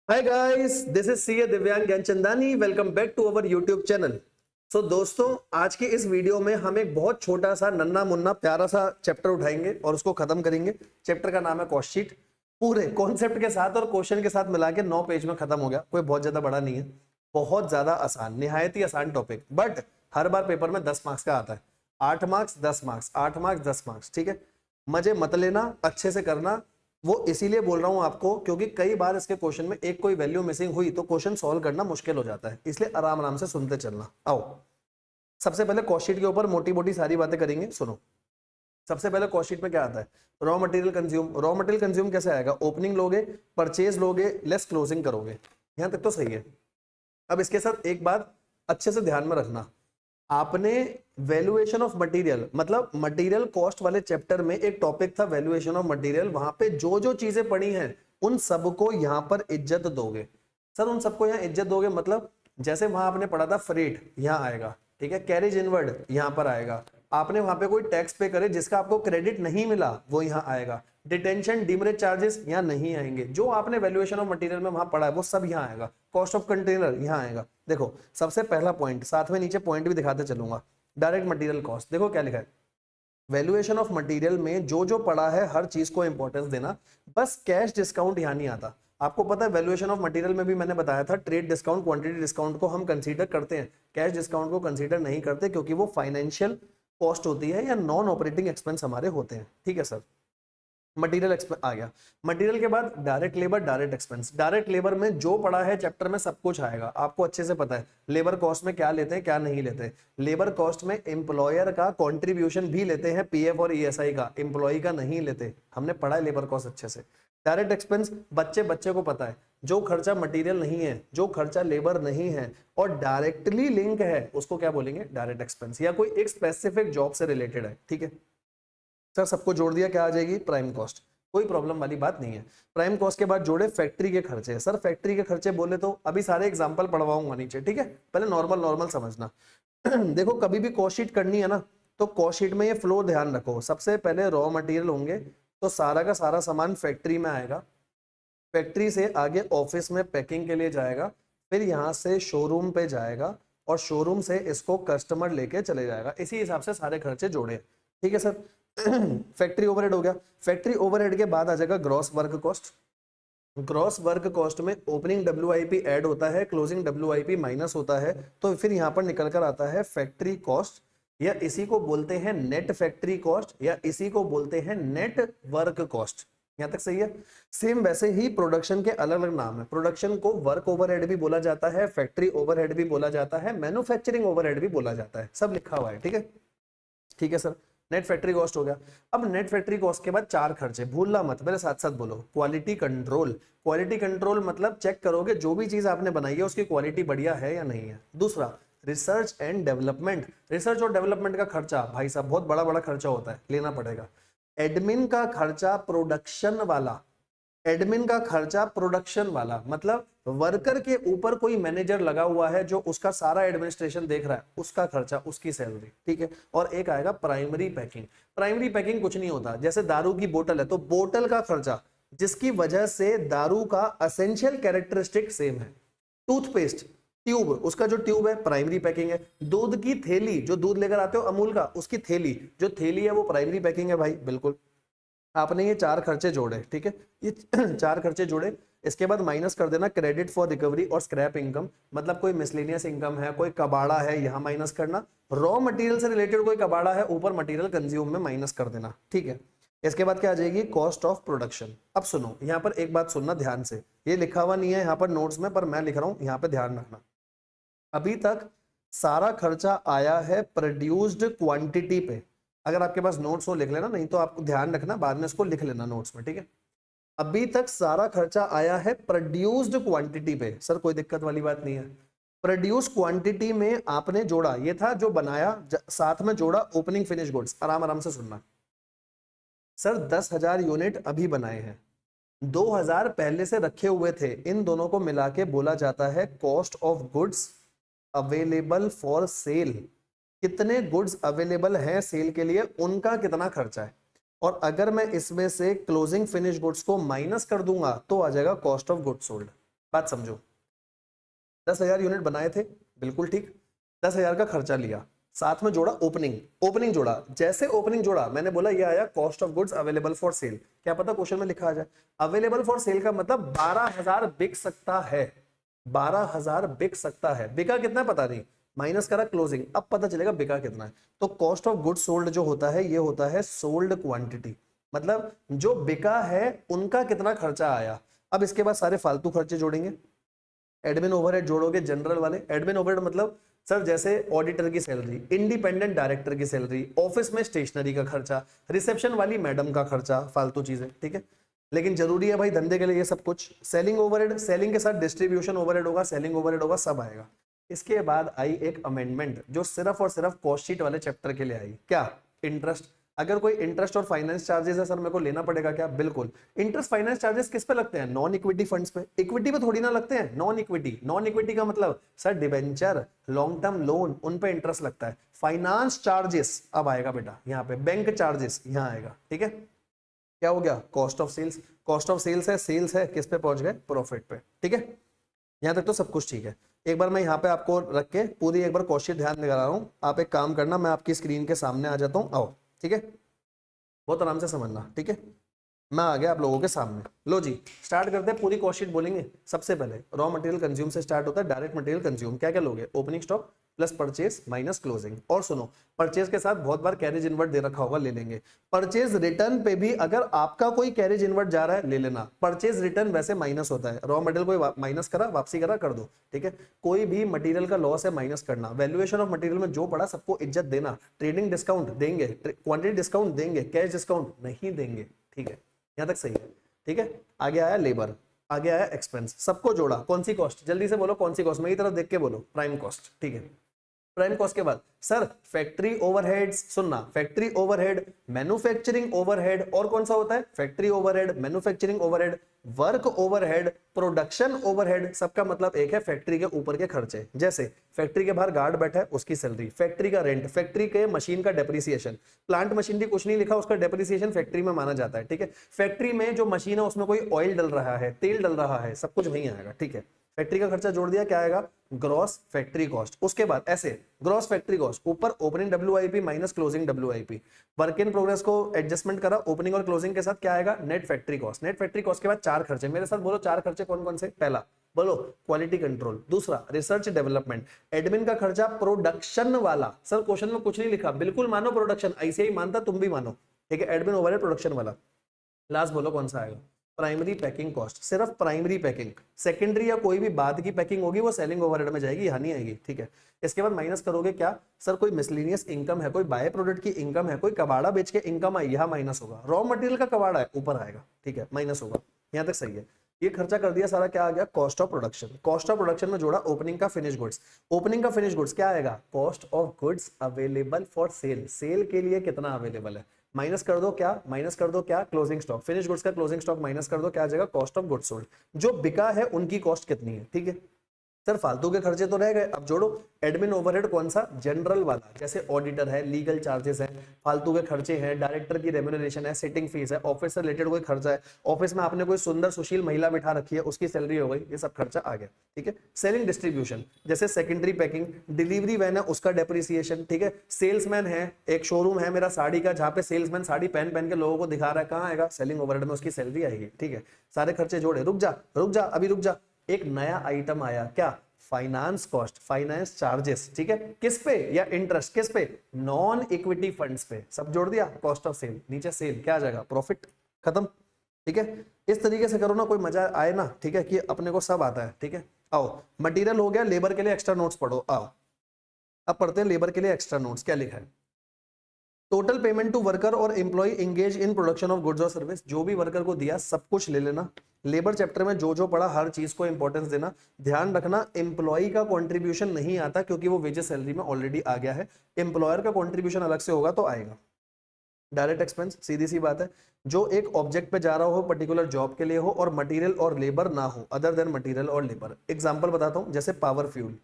Hi guys, this is CA Divyang Gyanchandani. Welcome back to our YouTube channel. So दोस्तों, आज के इस वीडियो में हम एक बहुत छोटा सा नन्ना मुन्ना प्यारा सा चैप्टर उठाएंगे और उसको खत्म करेंगे। चैप्टर का नाम है कॉस्ट शीट। पूरे कॉन्सेप्ट के साथ और क्वेश्चन के साथ मिला के 9 पेज में खत्म हो गया। कोई बहुत ज्यादा बड़ा नहीं है, बहुत ज्यादा आसान, निहायत ही आसान topic, but her bar paper में 10 मार्क्स का आता है। 8 मार्क्स 10 मार्क्स, 8 मार्क्स 10 मार्क्स, ठीक है। मजे मत लेना, अच्छे से करना। वो इसीलिए बोल रहा हूं आपको क्योंकि कई बार इसके क्वेश्चन में एक कोई वैल्यू मिसिंग हुई तो क्वेश्चन सॉल्व करना मुश्किल हो जाता है, इसलिए आराम आराम से सुनते चलना। आओ, सबसे पहले कॉस्ट शीट के ऊपर मोटी मोटी सारी बातें करेंगे, सुनो। सबसे पहले कॉस्ट शीट में क्या आता है? Raw material consume. Raw material consume कैसे आएगा? ओपनिंग लोगे, परचेज लोगे, लेस क्लोजिंग करोगे। यहां तक तो सही है। अब इसके साथ एक बात अच्छे से ध्यान में रखना, आपने वैल्यूएशन ऑफ मटेरियल मतलब मटेरियल कॉस्ट वाले चैप्टर में एक टॉपिक था वैल्यूएशन ऑफ मटेरियल। वहां पे जो जो चीजें पड़ी हैं उन सबको यहां पर इज्जत दोगे। सर उन सबको यहां इज्जत दोगे मतलब जैसे वहां आपने पढ़ा था फ्रेट, यहां आएगा, ठीक है। कैरेज इनवर्ड यहां पर आएगा। आपने वहां पे कोई टैक्स पे करे जिसका आपको क्रेडिट नहीं मिला, वो यहां आएगा। डिटेंशन डिमरेज चार्जेस यहाँ नहीं आएंगे। जो आपने वैल्यूएशन ऑफ मटेरियल में वहां पढ़ा है वो सब यहाँ आएगा। कॉस्ट ऑफ कंटेनर यहाँ आएगा। देखो सबसे पहला पॉइंट, साथ में नीचे पॉइंट भी दिखाते चलूंगा। डायरेक्ट मटेरियल कॉस्ट, देखो क्या लिखा है। वैल्यूएशन ऑफ मटेरियल में जो जो पड़ा है हर चीज को इंपॉर्टेंस देना। बस कैश डिस्काउंट यहाँ नहीं आता। आपको पता है वैल्यूएशन ऑफ मटेरियल में भी मैंने बताया था ट्रेड डिस्काउंट, क्वांटिटी डिस्काउंट को हम कंसीडर करते हैं, कैश डिस्काउंट को कंसीडर नहीं करते क्योंकि वो फाइनेंशियल कॉस्ट होती है या नॉन ऑपरेटिंग एक्सपेंस हमारे होते हैं, ठीक है सर। मटेरियल एक्सपेंस आ गया। मटेरियल के बाद direct labour, direct expense. Direct labour में जो पड़ा है चैप्टर में सब कुछ आएगा, आपको अच्छे से पता है लेबर कॉस्ट में क्या लेते हैं क्या नहीं लेते। लेबर कॉस्ट में एम्प्लॉयर का कंट्रीब्यूशन भी लेते हैं, पीएफ और ईएसआई का, एम्प्लॉय का नहीं लेते। हमने पढ़ा है लेबर कॉस्ट अच्छे से। डायरेक्ट एक्सपेंस बच्चे बच्चे को पता है, जो खर्चा मटेरियल नहीं है, जो खर्चा लेबर नहीं है और डायरेक्टली लिंक है उसको क्या बोलेंगे? डायरेक्ट एक्सपेंस, या कोई एक स्पेसिफिक जॉब से रिलेटेड है, ठीक है। सर सबको जोड़ दिया, क्या आ जाएगी? Prime cost. कोई प्रॉब्लम वाली बात नहीं है। प्राइम कॉस्ट के बाद जोड़े फैक्ट्री के खर्चे। सर फैक्ट्री के खर्चे बोले तो अभी सारे एग्जांपल पढ़वाऊंगा नीचे, ठीक है। पहले नॉर्मल नॉर्मल समझना। देखो कभी भी कॉस्ट शीट करनी है ना तो कॉस्ट शीट में ये फ्लो ध्यान रखो। सबसे पहले रॉ मटेरियल होंगे तो सारा का सारा सामान फैक्ट्री में आएगा। फैक्ट्री से आगे ऑफिस में पैकिंग के लिए जाएगा, फिर यहाँ से शोरूम पे जाएगा और शोरूम से इसको कस्टमर लेके चले जाएगा। इसी हिसाब से सारे खर्चे जोड़े, ठीक है सर। फैक्ट्री ओवरहेड हो गया। फैक्ट्री ओवरहेड के बाद आ जाएगा gross work cost. Gross work cost में ओपनिंग डब्ल्यूआईपी ऐड होता है, क्लोजिंग डब्ल्यूआईपी माइनस होता है, तो फिर यहाँ पर निकल कर आता है फैक्ट्री कॉस्ट, या इसी को बोलते हैं नेट फैक्ट्री कॉस्ट, या इसी को बोलते हैं नेट वर्क कॉस्ट। यहां तक सही है। सेम वैसे ही प्रोडक्शन के अलग अलग नाम है। प्रोडक्शन को वर्क ओवरहेड भी बोला जाता है, फैक्ट्री ओवरहेड भी बोला जाता है, मैन्युफैक्चरिंग ओवरहेड भी बोला जाता है, सब लिखा हुआ है, ठीक है। ठीक है सर, नेट फैक्ट्री कॉस्ट हो गया। अब नेट फैक्ट्री कॉस्ट के बाद चार खर्चे, भूलना मत, मेरे साथ साथ बोलो। Quality control. क्वालिटी कंट्रोल मतलब चेक करोगे जो भी चीज आपने बनाई है उसकी क्वालिटी बढ़िया है या नहीं है। दूसरा रिसर्च एंड डेवलपमेंट। रिसर्च और डेवलपमेंट का खर्चा भाई साहब बहुत बड़ा बड़ा खर्चा होता है, लेना पड़ेगा। एडमिन का खर्चा प्रोडक्शन वाला, एडमिन का खर्चा प्रोडक्शन वाला मतलब वर्कर के ऊपर कोई मैनेजर लगा हुआ है जो उसका सारा एडमिनिस्ट्रेशन देख रहा है, उसका खर्चा, उसकी सैलरी, ठीक है। और एक आएगा प्राइमरी पैकिंग। प्राइमरी पैकिंग कुछ नहीं होता, जैसे दारू की बोतल है तो बोतल का खर्चा, जिसकी वजह से दारू का असेंशियल कैरेक्टरिस्टिक सेम है। टूथपेस्ट ट्यूब, उसका जो ट्यूब है प्राइमरी पैकिंग है। दूध की थैली, जो दूध लेकर आते हो अमूल का, उसकी थैली, जो थैली है वो प्राइमरी पैकिंग है भाई, बिल्कुल। आपने ये चार खर्चे जोड़े, ठीक है, ये चार खर्चे जोड़े। इसके बाद माइनस कर देना क्रेडिट फॉर रिकवरी और स्क्रैप इनकम, मतलब कोई मिसलेनियस इनकम है, कोई कबाड़ा है, यहां माइनस करना। रॉ मटेरियल से रिलेटेड कोई कबाड़ा है ऊपर मटेरियल कंज्यूम में माइनस कर देना, ठीक है। इसके बाद क्या आ जाएगी? Cost of production. अब सुनो, यहाँ पर एक बात सुनना ध्यान से, ये लिखा हुआ नहीं है यहाँ पर नोट्स में, पर मैं लिख रहा हूं, यहाँ पे ध्यान रखना। अभी तक सारा खर्चा आया है प्रोड्यूस्ड क्वांटिटी पे। अगर आपके पास नोट्स हो लिख लेना, नहीं तो आपको ध्यान रखना, बाद में इसको लिख लेना नोट्स में, ठीक है। अभी तक सारा खर्चा आया है प्रोड्यूस्ड क्वांटिटी पे। सर कोई दिक्कत वाली बात नहीं है। प्रोड्यूस क्वांटिटी में आपने जोड़ा, ये था जो बनाया, साथ में जोड़ा ओपनिंग फिनिश गुड्स। आराम आराम से सुनना। सर 10,000 यूनिट अभी बनाए हैं, 2,000 पहले से रखे हुए थे, इन दोनों को मिला के बोला जाता है cost of goods available for cell. कितने गुड्स अवेलेबल हैं सेल के लिए, उनका कितना खर्चा है। और अगर मैं इसमें से क्लोजिंग फिनिश गुड्स को माइनस कर दूंगा तो आ जाएगा कॉस्ट ऑफ गुड्स सोल्ड। बात समझो, 10,000 यूनिट बनाए थे, बिल्कुल ठीक, 10,000 का खर्चा लिया, साथ में जोड़ा ओपनिंग, ओपनिंग जोड़ा, जैसे ओपनिंग जोड़ा मैंने बोला ये आया cost of goods available for cell. क्या पता क्वेश्चन में लिखा आ जाए, अवेलेबल फॉर सेल का मतलब 12,000 बिक सकता है, 12,000 बिक सकता है, बिका कितना पता नहीं, माइनस करा क्लोजिंग, अब पता चलेगा बिका कितना है। तो कॉस्ट ऑफ गुड्स सोल्ड जो होता है ये होता है सोल्ड क्वांटिटी, मतलब जो बिका है उनका कितना खर्चा आया। अब इसके बाद सारे फालतू खर्चे जोड़ेंगे, एडमिन ओवरहेड जोड़ोगे जनरल वाले, एडमिन ओवरहेड मतलब सर जैसे ऑडिटर की सैलरी, इंडिपेंडेंट डायरेक्टर की सैलरी, ऑफिस में स्टेशनरी का खर्चा, रिसेप्शन वाली मैडम का खर्चा, फालतू चीजें, ठीक है, लेकिन जरूरी है भाई धंधे के लिए ये सब कुछ। सेलिंग ओवरहेड, सेलिंग के साथ डिस्ट्रीब्यूशन ओवरहेड होगा, सेलिंग ओवरहेड होगा, सब आएगा। इसके बाद आई एक अमेंडमेंट जो सिर्फ और सिर्फ कॉस्ट शीट वाले चैप्टर के लिए आई, क्या, इंटरेस्ट। अगर कोई इंटरेस्ट और फाइनेंस चार्जेस है सर मेरे को लेना पड़ेगा क्या, बिल्कुल। इंटरेस्ट फाइनेंस चार्जेस किस पे लगते हैं, नॉन इक्विटी फंड्स पे, इक्विटी पे थोड़ी ना लगते हैं, नॉन इक्विटी, नॉन इक्विटी का मतलब sir debenture, long term loan, उन पे इंटरेस्ट लगता है। फाइनेंस चार्जेस अब आएगा बेटा यहाँ पे, बैंक चार्जेस यहाँ आएगा, ठीक है। क्या हो गया, cost of sales, cost of sales है किस पे पहुंच गए, प्रॉफिट पे, ठीक है। यहाँ तक तो सब कुछ ठीक है। एक बार मैं यहाँ पे आपको रख के पूरी एक बार कॉस्ट शीट ध्यान लगा रहा हूँ, आप एक काम करना, मैं आपकी स्क्रीन के सामने आ जाता हूँ, आओ, ठीक है, बहुत आराम से समझना, ठीक है। मैं आ गया आप लोगों के सामने, लो जी स्टार्ट करते हैं, पूरी कॉस्ट शीट बोलेंगे। सबसे पहले रॉ मटेरियल कंज्यूम से स्टार्ट होता है, डायरेक्ट मटेरियल कंज्यूम क्या क्या लोगे, opening stock plus purchase minus closing. और सुनो, परचेज के साथ बहुत बार कैरेज इनवर्ट दे रखा होगा, ले लेंगे। परचेज रिटर्न पे भी अगर आपका कोई कैरेज इनवर्ट जा रहा है ले लेना, परचेज रिटर्न वैसे माइनस होता है, रॉ मटेरियल कोई माइनस करा वापसी करा कर दो, ठीक है। कोई भी मटेरियल का लॉस है माइनस करना, वैल्यूएशन ऑफ मटेरियल में जो पड़ा सबको इज्जत देना, ट्रेडिंग डिस्काउंट देंगे, क्वांटिटी डिस्काउंट देंगे, कैश डिस्काउंट नहीं देंगे, ठीक है, यहां तक सही है, ठीक है। आगे आया लेबर, आगे आया एक्सपेंस, सबको जोड़ा, कौन सी कॉस्ट, जल्दी से बोलो कौन सी कॉस्ट, मेरी तरफ देख के बोलो, प्राइम कॉस्ट, ठीक है। प्राइम कॉस्ट के बाद सर फैक्ट्री ओवरहेड्स, सुनना, फैक्ट्री ओवरहेड, मैन्युफैक्चरिंग ओवरहेड, और कौन सा होता है, factory overhead, manufacturing overhead, work overhead, production overhead, सबका मतलब एक है, फैक्ट्री के ऊपर के खर्चे, जैसे फैक्ट्री के बाहर गार्ड बैठा है उसकी सैलरी, फैक्ट्री का रेंट, फैक्ट्री के मशीन का डेप्रिसिएशन, प्लांट मशीनरी कुछ नहीं लिखा, उसका डेप्रिसिएशन फैक्ट्री में माना जाता है, ठीक है। फैक्ट्री में जो मशीन है उसमें कोई ऑयल डल रहा है, तेल डल रहा है, सब कुछ वहीं आएगा, ठीक है। फैक्ट्री का खर्चा जोड़ दिया, क्या आएगा, ग्रॉस फैक्ट्री कॉस्ट। उसके बाद ऐसे ग्रॉस फैक्ट्री कॉस्ट ऊपर opening WIP minus closing WIP, work in progress को एडजस्टमेंट करा ओपनिंग और क्लोजिंग के साथ, क्या आएगा, net factory cost. Net factory cost के बाद चार खर्चे, मेरे साथ बोलो चार खर्चे कौन कौन से, पहला बोलो क्वालिटी कंट्रोल, दूसरा रिसर्च डेवलपमेंट, एडमिन का खर्चा प्रोडक्शन वाला, सर क्वेश्चन में कुछ नहीं लिखा, बिल्कुल मानो प्रोडक्शन, ऐसे ही मानता तुम भी मानो, ठीक है, एडमिन ओवरहेड प्रोडक्शन वाला। लास्ट बोलो कौन सा आएगा, प्राइमरी पैकिंग कॉस्ट, सिर्फ प्राइमरी पैकिंग, सेकेंडरी या कोई भी बाद की पैकिंग होगी वो सेलिंग ओवरहेड में जाएगी, यहाँ नहीं आएगी, ठीक है। इसके बाद माइनस करोगे क्या, सर कोई मिसलेनियस इनकम है, कोई बाय प्रोडक्ट की इनकम है, कोई कबाड़ा बेच के इनकम आई, यहाँ माइनस होगा। रॉ मटेरियल का कबाड़ा है ऊपर आएगा, ठीक है, माइनस होगा, यहाँ तक सही है। ये खर्चा कर दिया सारा, क्या आ गया, cost of production. Cost of production में जोड़ा ओपनिंग का फिनिश गुड्स, ओपनिंग का फिनिश गुड्स क्या आएगा, cost of goods available for sale, sale के लिए कितना अवेलेबल है, माइनस कर दो क्या, माइनस कर दो क्या, क्लोजिंग स्टॉक, फिनिश गुड्स का क्लोजिंग स्टॉक माइनस कर दो, क्या आ जाएगा, कॉस्ट ऑफ गुड्स सोल्ड, जो बिका है उनकी कॉस्ट कितनी है, ठीक है। सर फालतू के खर्चे तो रह गए, अब जोड़ो एडमिन ओवरहेड कौन सा, जनरल वाला, जैसे ऑडिटर है, लीगल चार्जेस है, फालतू के खर्चे हैं, डायरेक्टर की रेम्यूनरेशन है, सिटिंग फीस है, ऑफिस से रिलेटेड कोई खर्चा है, ऑफिस में आपने कोई सुंदर सुशील महिला बिठा रखी है उसकी सैलरी हो गई, ये सब खर्चा आ गया, ठीक है। सेलिंग डिस्ट्रीब्यूशन, जैसे सेकेंडरी पैकिंग, डिलीवरी वैन है उसका डेप्रिसिएशन, ठीक है। सेल्समैन है, एक शोरूम है मेरा साड़ी का जहां पे सेल्समैन साड़ी पहन पहन के लोगों को दिखा रहा है, कहाँ आएगा, सेलिंग ओवरहेड में उसकी सैलरी आएगी, ठीक है। सारे खर्चे जोड़े, रुक जा अभी रुक जा, एक नया आइटम आया, क्या, फाइनेंस कॉस्ट, फाइनेंस चार्जेस, ठीक है, किस पे, या इंटरेस्ट किस पे, नॉन इक्विटी फंड्स पे, सब जोड़ दिया, कॉस्ट ऑफ सेल, नीचे सेल, क्या आ जाएगा, प्रॉफिट, खत्म, ठीक है। इस तरीके से करो ना, कोई मजा आए ना, ठीक है, कि अपने को सब आता है, ठीक है। आओ मटेरियल हो गया, लेबर के लिए एक्स्ट्रा नोट्स पढ़ो, आओ अब पढ़ते हैं लेबर के लिए एक्स्ट्रा नोट्स, क्या लिखा है, टोटल पेमेंट टू वर्कर और employ engage in production of goods और सर्विस, जो भी वर्कर को दिया सब कुछ ले लेना। लेबर चैप्टर में जो जो पढ़ा हर चीज को इंपॉर्टेंस देना, ध्यान रखना एम्प्लॉय का कंट्रीब्यूशन नहीं आता क्योंकि वो वेजेस सैलरी में ऑलरेडी आ गया है, एम्प्लॉयर का कंट्रीब्यूशन अलग से होगा तो आएगा। डायरेक्ट एक्सपेंस सीधी सी बात है, जो एक ऑब्जेक्ट पे जा रहा हो पर्टिकुलर जॉब के लिए हो और मटेरियल और लेबर ना हो, अदर देन मटेरियल और लेबर। एग्जांपल बताता हूं, जैसे पावर फ्यूल,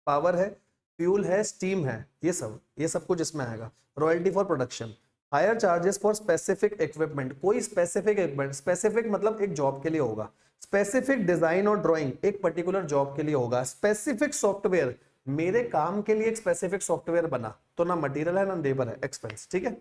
पावर है, फ्यूल है, स्टीम है, ये सब कुछ इसमें आएगा। Royalty for production, higher charges for specific equipment, कोई स्पेसिफिक इक्विपमेंट, स्पेसिफिक मतलब एक जॉब के लिए होगा, स्पेसिफिक डिजाइन और ड्राइंग एक पर्टिकुलर जॉब के लिए होगा। स्पेसिफिक सॉफ्टवेयर, मेरे काम के लिए एक स्पेसिफिक सॉफ्टवेयर बना तो ना मटेरियल है ना लेबर है, एक्सपेंस, ठीक है।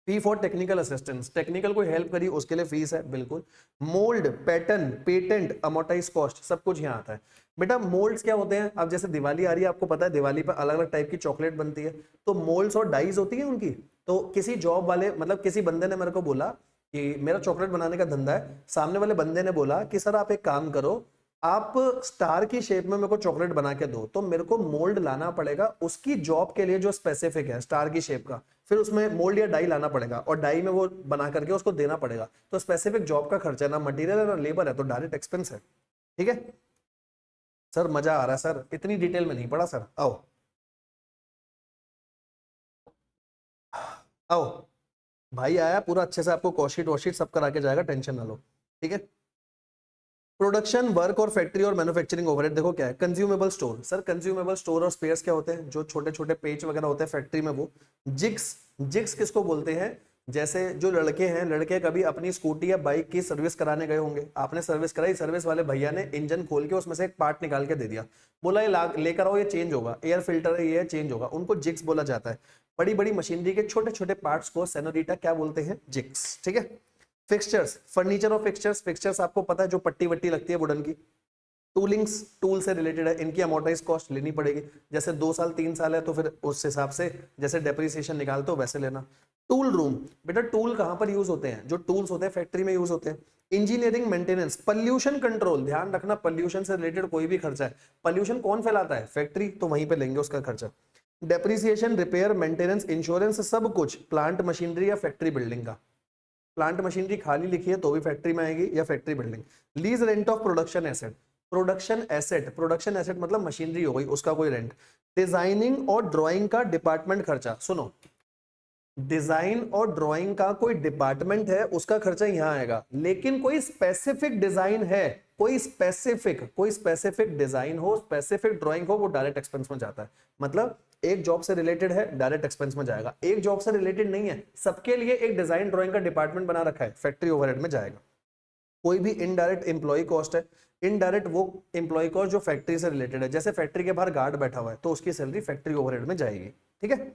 Fee for technical assistance, technical कोई हेल्प करी उसके लिए फीस है, बिल्कुल। Mould, pattern, patent, amortise cost, सब कुछ यहाँ आता है। बेटा मोल्ड्स क्या होते हैं, अब जैसे दिवाली आ रही है, आपको पता है दिवाली पर अलग अलग टाइप की चॉकलेट बनती है, तो मोल्ड्स और डाइज होती है उनकी। तो किसी जॉब वाले मतलब किसी बंदे ने मेरे को बोला कि मेरा चॉकलेट बनाने का धंधा है, सामने वाले बंदे ने बोला कि सर आप एक काम करो, आप स्टार की शेप में मेरे को चॉकलेट बना के दो, तो मेरे को मोल्ड लाना पड़ेगा उसकी जॉब के लिए जो स्पेसिफिक है स्टार की शेप का, फिर उसमें मोल्ड या डाई लाना पड़ेगा और डाई में वो बना करके उसको देना पड़ेगा। तो स्पेसिफिक जॉब का खर्चा है, ना मटेरियल है ना लेबर है, तो डायरेक्ट एक्सपेंस है, ठीक है। सर मजा आ रहा है सर, इतनी डिटेल में नहीं पढ़ा सर, आओ आओ। भाई आया पूरा अच्छे से आपको कॉशीट वॉशीट सब करा के जाएगा, टेंशन ना लो, ठीक है। प्रोडक्शन वर्क और फैक्ट्री और मैन्युफैक्चरिंग ओवरहेड, देखो क्या है, consumable store. Sir consumable store और स्पेयर्स क्या होते हैं, जो छोटे छोटे पेच वगैरह होते हैं फैक्ट्री में वो। जिग्स, जिग्स किसको बोलते हैं, जैसे जो लड़के हैं, लड़के कभी अपनी स्कूटी या बाइक की सर्विस कराने गए होंगे, आपने सर्विस कराई, सर्विस वाले भैया ने इंजन खोल के उसमें से एक पार्ट निकाल के दे दिया, बोला ये लेकर आओ, ये चेंज होगा, एयर फिल्टर है ये चेंज होगा, उनको जिग्स बोला जाता है। बड़ी बड़ी मशीनरी के छोटे छोटे पार्ट्स को सेनोरिटा क्या बोलते हैं, जिग्स, ठीक है। फिक्सचर्स, फर्नीचर और फिक्सचर्स, फिक्सचर्स आपको पता है जो पट्टी वट्टी लगती है वुडन की। टूलिंग्स, टूल से रिलेटेड है, इनकी अमोर्टाइज कॉस्ट लेनी पड़ेगी, जैसे 2 साल 3 साल है तो फिर उस हिसाब से जैसे डेप्रिसिएशन निकालते हो वैसे लेना। टूल रूम, बेटा टूल कहां पर यूज होते हैं, जो टूल्स होते हैं फैक्ट्री में यूज होते हैं। इंजीनियरिंग मेंटेनेंस, पॉल्यूशन कंट्रोल, ध्यान रखना पॉल्यूशन से रिलेटेड कोई भी खर्चा है, पॉल्यूशन कौन फैलाता है, फैक्ट्री, तो वहीं पे लेंगे उसका खर्चा। डेप्रिसिएशन, रिपेयर, मेंटेनेंस, इंश्योरेंस, सब कुछ प्लांट मशीनरी या फैक्ट्री बिल्डिंग का। प्लांट मशीनरी खाली लिखी है तो भी फैक्ट्री में आएगी या factory building. Lease rent of production asset, production asset, production asset मतलब मशीनरी हो गई उसका कोई रेंट। डिजाइनिंग और ड्राइंग का डिपार्टमेंट खर्चा, सुनो, डिजाइन और ड्राइंग का कोई डिपार्टमेंट है उसका खर्चा यहां आएगा, लेकिन कोई स्पेसिफिक डिजाइन है, कोई स्पेसिफिक डिजाइन हो, स्पेसिफिक ड्राइंग हो, वो डायरेक्ट एक्सपेंस में जाता है। मतलब एक जॉब से रिलेटेड है डायरेक्ट एक्सपेंस में जाएगा, एक जॉब से रिलेटेड नहीं है, सबके लिए एक डिजाइन ड्राइंग का डिपार्टमेंट बना रखा है, फैक्ट्री ओवरहेड में जाएगा। कोई भी इनडायरेक्ट एम्प्लॉय कॉस्ट है, इनडायरेक्ट वो एम्प्लॉय कॉस्ट जो फैक्ट्री से रिलेटेड है, जैसे फैक्ट्री के बाहर गार्ड बैठा हुआ है तो उसकी सैलरी फैक्ट्री ओवरहेड में जाएगी, ठीक है।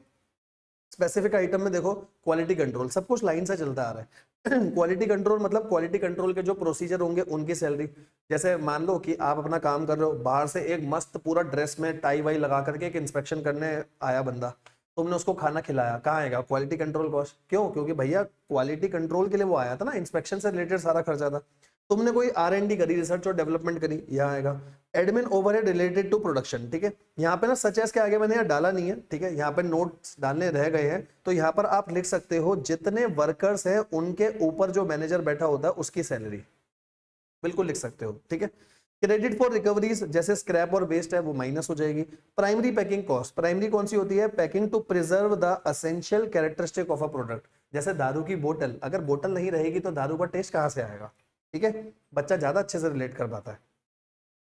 स्पेसिफिक आइटम में देखो क्वालिटी कंट्रोल, सब कुछ लाइन से चलता आ रहा है। क्वालिटी कंट्रोल मतलब क्वालिटी कंट्रोल के जो प्रोसीजर होंगे उनकी सैलरी। जैसे मान लो कि आप अपना काम कर रहे हो, बाहर से एक मस्त पूरा ड्रेस में टाई वाई लगा करके एक इंस्पेक्शन करने आया बंदा, तुमने उसको खाना खिलाया, कहाँ आएगा, क्वालिटी कंट्रोल कॉस्ट। क्यों, क्योंकि भैया क्वालिटी कंट्रोल के लिए वो आया था ना, इंस्पेक्शन से रिलेटेड सारा खर्चा था। तुमने कोई R&D करी, रिसर्च और डेवलपमेंट करी, यहाँ आएगा। Admin overhead related to production, ठीक है। यहाँ पे ना सचेस के आगे मैंने यहाँ डाला नहीं है, ठीक है, यहाँ पे नोट्स डालने रह गए हैं, तो यहाँ पर आप लिख सकते हो जितने वर्कर्स हैं उनके ऊपर जो मैनेजर बैठा होता है उसकी सैलरी, बिल्कुल लिख सकते हो, ठीक है। क्रेडिट फॉर रिकवरीज, जैसे स्क्रैप और वेस्ट है वो माइनस हो जाएगी। प्राइमरी पैकिंग कॉस्ट, प्राइमरी कौन सी होती है, packing to preserve the essential characteristic of a product. जैसे दारू की बोतल, अगर बोतल नहीं रहेगी तो दारू का टेस्ट कहां से आएगा, ठीक है, बच्चा ज्यादा अच्छे से रिलेट कर पाता है।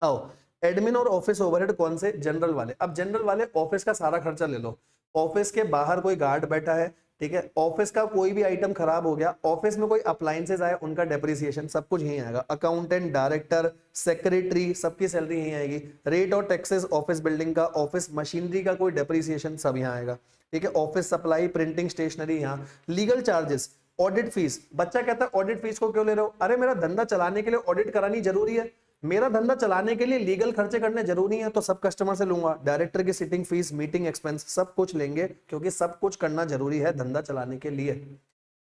आओ, एडमिन और ऑफिस ओवरहेड कौन से, जनरल वाले। अब जनरल वाले ऑफिस का सारा खर्चा ले लो, ऑफिस के बाहर कोई गार्ड बैठा है, ठीक है, ऑफिस का कोई भी आइटम खराब हो गया, ऑफिस में कोई अप्लायंसेज आए उनका डेप्रिसिएशन, सब कुछ यहीं आएगा। अकाउंटेंट, डायरेक्टर, सेक्रेटरी, सबकी सैलरी यहीं आएगी। रेट और टैक्सेस ऑफिस बिल्डिंग का, ऑफिस मशीनरी का कोई डेप्रिसिएशन सब यहाँ आएगा, ठीक है। ऑफिस सप्लाई, प्रिंटिंग, स्टेशनरी यहाँ। लीगल चार्जेस, ऑडिट फीस, बच्चा कहता है ऑडिट फीस को क्यों ले रहे हो, अरे मेरा धंधा चलाने के लिए ऑडिट करानी जरूरी है, मेरा धंधा चलाने के लिए लीगल खर्चे करने जरूरी है, तो सब कस्टमर से लूंगा। डायरेक्टर की सिटिंग फीस, मीटिंग एक्सपेंस, सब कुछ लेंगे क्योंकि सब कुछ करना जरूरी है धंधा चलाने के लिए।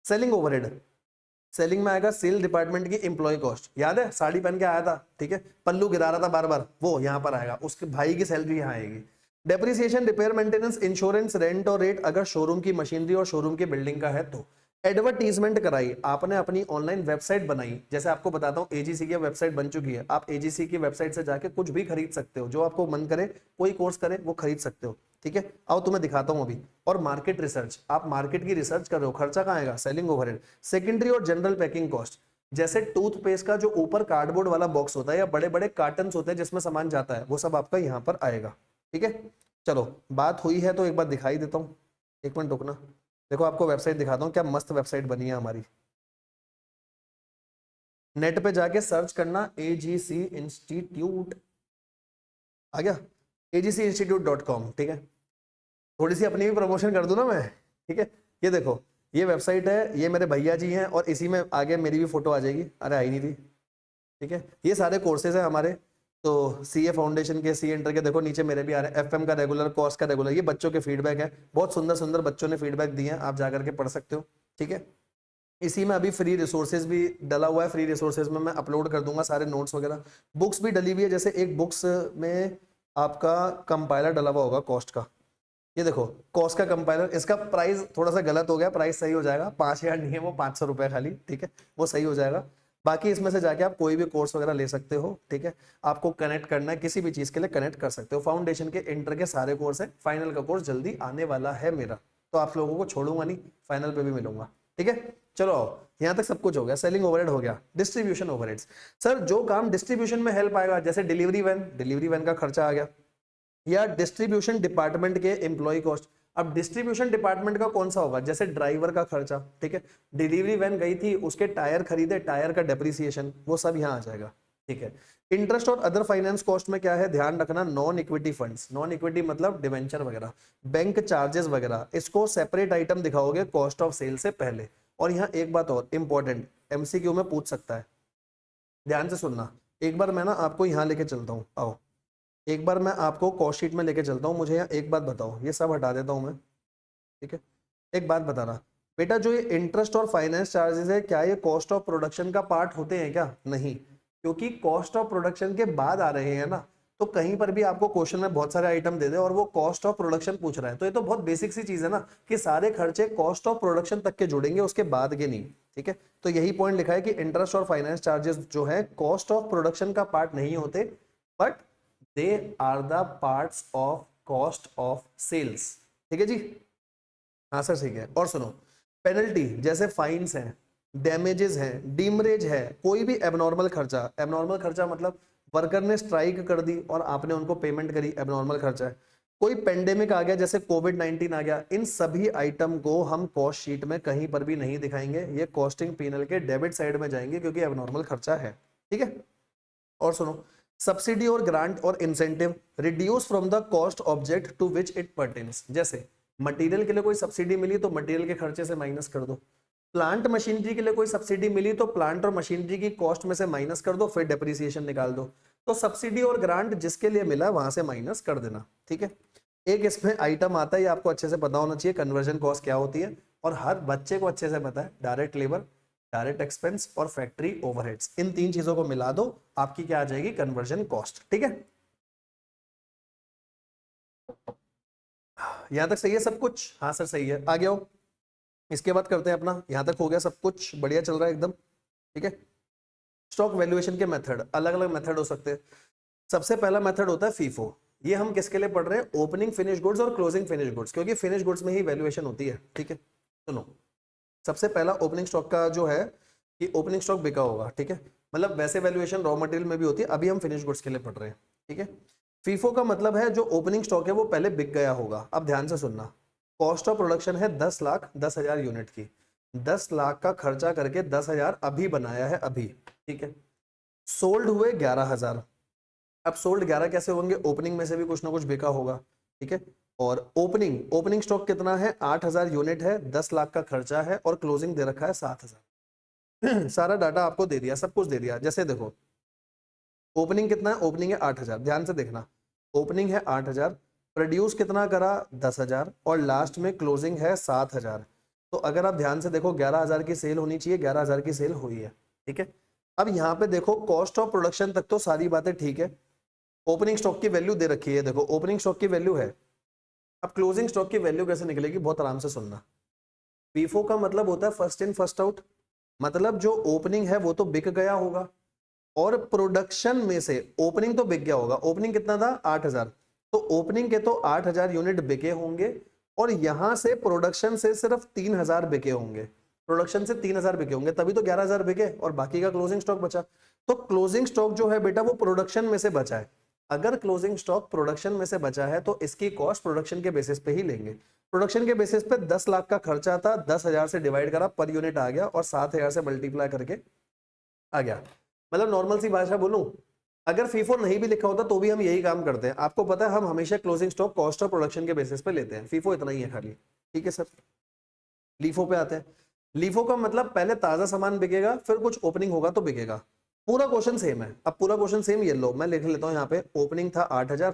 सेलिंग ओवरहेड, सेलिंग में आएगा सेल डिपार्टमेंट की एम्प्लॉय कॉस्ट, याद है साड़ी पहन के आया था, ठीक है, पल्लू गिरा रहा था बार बार, वो यहां पर आएगा, उसके भाई की सैलरी यहां आएगी। Depreciation, repair, maintenance, insurance, rent और रेट अगर शोरूम की मशीनरी और शोरूम की बिल्डिंग का है तो। एडवर्टीजमेंट कराई, आपने अपनी ऑनलाइन वेबसाइट बनाई, जैसे आपको बताता हूं एजीसी की वेबसाइट बन चुकी है, आप एजीसी की वेबसाइट से जाके कुछ भी खरीद सकते हो, जो आपको मन करे, कोई कोर्स करे वो खरीद सकते हो, ठीक है। आओ तुम्हें दिखाता हूं अभी। और मार्केट रिसर्च, आप मार्केट की रिसर्च कर रहे हो, खर्चा कहाँ आएगा, सेलिंग ओवरहेड। सेकेंडरी और जनरल पैकिंग कॉस्ट, जैसे टूथपेस्ट का जो ऊपर कार्डबोर्ड वाला बॉक्स होता है या बड़े बड़े कार्टन होते हैं जिसमें सामान जाता है, वो सब आपका यहाँ पर आएगा, ठीक है। चलो बात हुई है तो एक बार दिखाई देता हूँ, एक मिनट रुकना, देखो आपको वेबसाइट दिखाता हूँ, क्या मस्त वेबसाइट बनी है हमारी। नेट पे जाके सर्च करना AGC इंस्टीट्यूट, आ गया agcinstitute.com, ठीक है। थोड़ी सी अपनी भी प्रमोशन कर दूं ना मैं, ठीक है। ये देखो, ये वेबसाइट है, ये मेरे भैया जी हैं, और इसी में आगे मेरी भी फोटो आ जाएगी। अरे आई नहीं थी, ठीक है। ये सारे कोर्सेज हैं हमारे, तो CA फाउंडेशन के, सी एंटर के, देखो नीचे मेरे भी आ रहे हैं, FM का रेगुलर, कॉस्ट का रेगुलर। ये बच्चों के फीडबैक है, बहुत सुंदर सुंदर बच्चों ने फीडबैक दिए हैं, आप जाकर के पढ़ सकते हो, ठीक है। इसी में अभी फ्री रिसोर्सेज भी डला हुआ है, फ्री रिसोर्सेज में मैं अपलोड कर दूंगा सारे नोट्स वगैरह। बुक्स भी डली हुई है, जैसे एक बुक्स में आपका कंपाइलर डला हुआ होगा कॉस्ट का, ये देखो कॉस्ट का कंपाइलर। इसका प्राइस थोड़ा सा गलत हो गया, प्राइस सही हो जाएगा, 5,000 नहीं है वो, 500 रुपये खाली, ठीक है, वो सही हो जाएगा। बाकी इसमें से जाके आप कोई भी कोर्स वगैरह ले सकते हो, ठीक है। आपको कनेक्ट करना है किसी भी चीज के लिए, कनेक्ट कर सकते हो। फाउंडेशन के, इंटर के सारे कोर्स है, फाइनल का कोर्स जल्दी आने वाला है मेरा, तो आप लोगों को छोड़ूंगा नहीं, फाइनल पे भी मिलूंगा, ठीक है। चलो आओ, यहाँ तक सब कुछ हो गया, सेलिंग ओवरहेड हो गया, डिस्ट्रीब्यूशन ओवरहेड्स। सर जो काम डिस्ट्रीब्यूशन में हेल्प आएगा, जैसे डिलीवरी वैन का खर्चा आ गया, या डिस्ट्रीब्यूशन डिपार्टमेंट के एम्प्लॉय कॉस्ट। अब डिस्ट्रीब्यूशन डिपार्टमेंट का कौन सा होगा, जैसे ड्राइवर का खर्चा, ठीक है। डिलीवरी वैन गई थी, उसके टायर खरीदे, टायर का डेप्रिसिएशन, वो सब यहाँ आ जाएगा, ठीक है। इंटरेस्ट और अदर फाइनेंस कॉस्ट में क्या है, ध्यान रखना, non equity funds, non equity मतलब डिवेंचर वगैरह, बैंक चार्जेस वगैरह, इसको सेपरेट आइटम दिखाओगे कॉस्ट ऑफ सेल से पहले। और यहाँ एक बात और इंपॉर्टेंट, MCQ में पूछ सकता है, ध्यान से सुनना। एक बार मैं ना आपको यहाँ लेके चलता हूँ, आओ एक बार मैं आपको कॉस्ट शीट में लेके चलता हूँ। मुझे यहाँ एक बात बताओ, ये सब हटा देता हूँ मैं, ठीक है। एक बात बता रहा बेटा, जो ये इंटरेस्ट और फाइनेंस चार्जेस है, क्या ये कॉस्ट ऑफ प्रोडक्शन का पार्ट होते हैं क्या? नहीं, क्योंकि कॉस्ट ऑफ प्रोडक्शन के बाद आ रहे हैं ना। तो कहीं पर भी आपको क्वेश्चन में बहुत सारे आइटम दे दे और वो कॉस्ट ऑफ प्रोडक्शन पूछ रहा है, तो ये तो बहुत बेसिक सी चीज है ना, कि सारे खर्चे कॉस्ट ऑफ प्रोडक्शन तक के जुड़ेंगे, उसके बाद के नहीं, ठीक है। तो यही पॉइंट लिखा है कि इंटरेस्ट और फाइनेंस चार्जेस जो है कॉस्ट ऑफ प्रोडक्शन का पार्ट नहीं होते, but they are the parts of cost of sales, ठीक है जी। हाँ सर ठीक है। और सुनो, पेनल्टी जैसे फाइन्स हैं, डैमेजेस हैं, डीमरेज है, कोई भी एबनॉर्मल खर्चा, एबनॉर्मल खर्चा मतलब वर्कर ने स्ट्राइक कर दी और आपने उनको पेमेंट करी, एबनॉर्मल खर्चा है। कोई पेंडेमिक आ गया, जैसे कोविड-19 आ गया, इन सभी आइटम को हम कॉस्ट शीट में कहीं पर भी नहीं दिखाएंगे, ये कॉस्टिंग पीनल के डेबिट साइड में जाएंगे, क्योंकि एबनॉर्मल खर्चा है, ठीक है। और सुनो, सब्सिडी और ग्रांट और incentive reduce from the cost object to which it pertains. जैसे मटेरियल के लिए कोई सब्सिडी मिली तो मटेरियल के खर्चे से माइनस कर दो, प्लांट मशीनरी के लिए कोई सब्सिडी मिली तो प्लांट और मशीनरी की कॉस्ट में से माइनस कर दो, फिर डेप्रिसिएशन निकाल दो। तो सब्सिडी और ग्रांट जिसके लिए मिला वहां से माइनस कर देना, ठीक है। एक इसमें आइटम आता है, ये आपको अच्छे से पता होना चाहिए, कन्वर्जन कॉस्ट क्या होती है, और हर बच्चे को अच्छे से पता है, डायरेक्ट लेबर, डायरेक्ट एक्सपेंस और फैक्ट्री ओवरहेड्स, इन तीन चीजों को मिला दो, आपकी क्या आ जाएगी, कन्वर्जन कॉस्ट, ठीक है। यहां तक सही है सब कुछ? हाँ सर सही है, आगे आओ। इसके बाद करते हैं अपना, यहां तक हो गया सब कुछ, बढ़िया चल रहा है एकदम, ठीक है। स्टॉक वैल्यूएशन के मेथड, अलग अलग मेथड हो सकते हैं। सबसे पहला मेथड होता है फीफो। ये हम किसके लिए पढ़ रहे हैं, ओपनिंग फिनिश गुड्स और क्लोजिंग फिनिश गुड्स, क्योंकि फिनिश गुड्स में ही वैल्यूएशन होती है, ठीक है। सुनो, सबसे पहला ओपनिंग स्टॉक का जो है, कि ओपनिंग स्टॉक बिका होगा, ठीक है। मतलब वैसे वैल्यूएशन रॉ मटेरियल में भी होती है, अभी हम फिनिश गुड्स के लिए पढ़ रहे हैं, ठीक है। फीफो का मतलब है जो ओपनिंग स्टॉक है वो पहले बिक गया होगा। अब ध्यान से सुनना, कॉस्ट ऑफ प्रोडक्शन है 10 लाख 10,000 यूनिट की, 10 लाख का खर्चा करके 10,000 अभी बनाया है अभी, ठीक है। सोल्ड हुए 11,000। अब सोल्ड 11 कैसे होंगे, ओपनिंग में से भी कुछ ना कुछ बिका होगा, ठीक है। और ओपनिंग स्टॉक कितना है, 8,000 यूनिट है, 10 लाख का खर्चा है, और क्लोजिंग दे रखा है 7,000। सारा डाटा आपको दे दिया, सब कुछ दे दिया। जैसे देखो, ओपनिंग कितना है, ओपनिंग है 8,000, ध्यान से देखना, ओपनिंग है 8,000, प्रोड्यूस कितना करा 10,000, और लास्ट में क्लोजिंग है 7,000। तो अगर आप ध्यान से देखो, 11,000 की सेल होनी चाहिए, 11,000 की सेल हुई है, ठीक है। अब यहाँ पे देखो, कॉस्ट ऑफ प्रोडक्शन तक तो सारी बातें ठीक है, ओपनिंग स्टॉक की वैल्यू दे रखी है, देखो ओपनिंग स्टॉक की वैल्यू है। अब क्लोजिंग स्टॉक की वैल्यू कैसे निकलेगी, बहुत आराम से सुनना। पीफो का मतलब होता है फर्स्ट इन फर्स्ट आउट, मतलब जो ओपनिंग है वो तो बिक गया होगा, और प्रोडक्शन में से ओपनिंग तो बिक गया होगा। ओपनिंग कितना था, 8,000, तो ओपनिंग के तो 8,000 यूनिट बिके होंगे, और यहां से प्रोडक्शन से सिर्फ 3,000 बिके होंगे, प्रोडक्शन से 3,000 बिके होंगे, तभी तो 11,000 बिके, और बाकी का क्लोजिंग स्टॉक बचा। तो क्लोजिंग स्टॉक जो है बेटा वो प्रोडक्शन में से बचा है। अगर क्लोजिंग स्टॉक प्रोडक्शन में से बचा है तो इसकी कॉस्ट प्रोडक्शन के बेसिस पे ही लेंगे। प्रोडक्शन के बेसिस पे 10 लाख का खर्चा था, 10,000 से डिवाइड करा, पर यूनिट आ गया, और 7,000 से मल्टीप्लाई करके आ गया। मतलब नॉर्मल सी भाषा बोलूं, अगर फीफो नहीं भी लिखा होता तो भी हम यही काम करते हैं। आपको पता है हम हमेशा closing stock cost of production के बेसिस पे लेते हैं, फीफो इतना ही है खाली। ठीक है सर, लीफो पे आते हैं। लीफो का मतलब पहले ताजा सामान बिकेगा, फिर कुछ ओपनिंग होगा तो बिकेगा। पूरा क्वेश्चन सेम है। अब पूरा क्वेश्चन सेम ये लो, मैं लिख लेता हूं यहाँ पे। ओपनिंग था 8,000,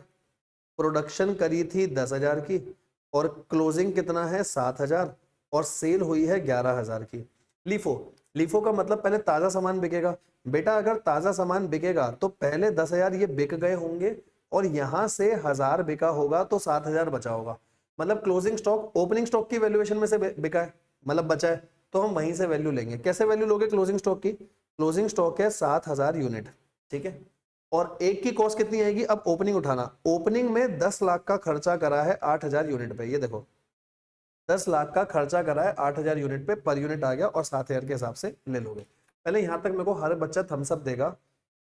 प्रोडक्शन करी थी 10,000 की, और क्लोजिंग कितना है 7,000, और सेल हुई है 11,000 की। लीफो, लीफो का मतलब पहले ताजा सामान बिकेगा। बेटा अगर ताजा सामान बिकेगा तो पहले 10,000 ये बिक गए होंगे, और यहां से 1,000 बिका होगा तो 7,000 बचा होगा। मतलब क्लोजिंग स्टॉक ओपनिंग स्टॉक की वैल्यूएशन में से बिका है, मतलब बचा है, तो हम वहीं से वैल्यू लेंगे। कैसे वैल्यू लोगे क्लोजिंग स्टॉक की? क्लोजिंग स्टॉक है 7,000 यूनिट, ठीक है, और एक की कॉस्ट कितनी आएगी? अब ओपनिंग उठाना। ओपनिंग में 10 लाख का खर्चा करा है 8,000 यूनिट पे, ये देखो 10 लाख का खर्चा करा है 8,000 यूनिट पे, पर यूनिट आ गया, और 7,000 के हिसाब से ले लोगे। पहले यहां तक मेरे को हर बच्चा थम्स अप देगा,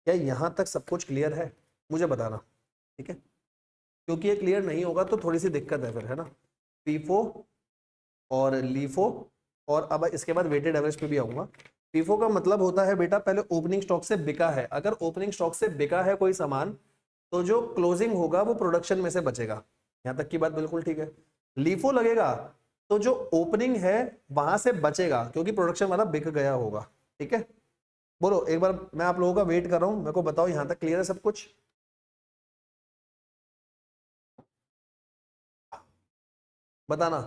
क्या यहां तक सब कुछ क्लियर है? मुझे बताना, ठीक है, क्योंकि ये क्लियर नहीं होगा तो थोड़ी सी दिक्कत है फिर, है ना। फीफो और लीफो, और अब इसके बाद वेटेड एवरेज पे भी आऊंगा। फीफो का मतलब होता है बेटा पहले ओपनिंग स्टॉक से बिका है। अगर ओपनिंग स्टॉक से बिका है कोई सामान, तो जो क्लोजिंग होगा वो प्रोडक्शन में से बचेगा। यहां तक की बात बिल्कुल ठीक है। लीफो लगेगा तो जो ओपनिंग है वहां से बचेगा, क्योंकि प्रोडक्शन वाला बिक गया होगा। ठीक है, बोलो एक बार, मैं आप लोगों का वेट कर रहा हूं, मेरे को बताओ यहां तक क्लियर है सब कुछ? बताना,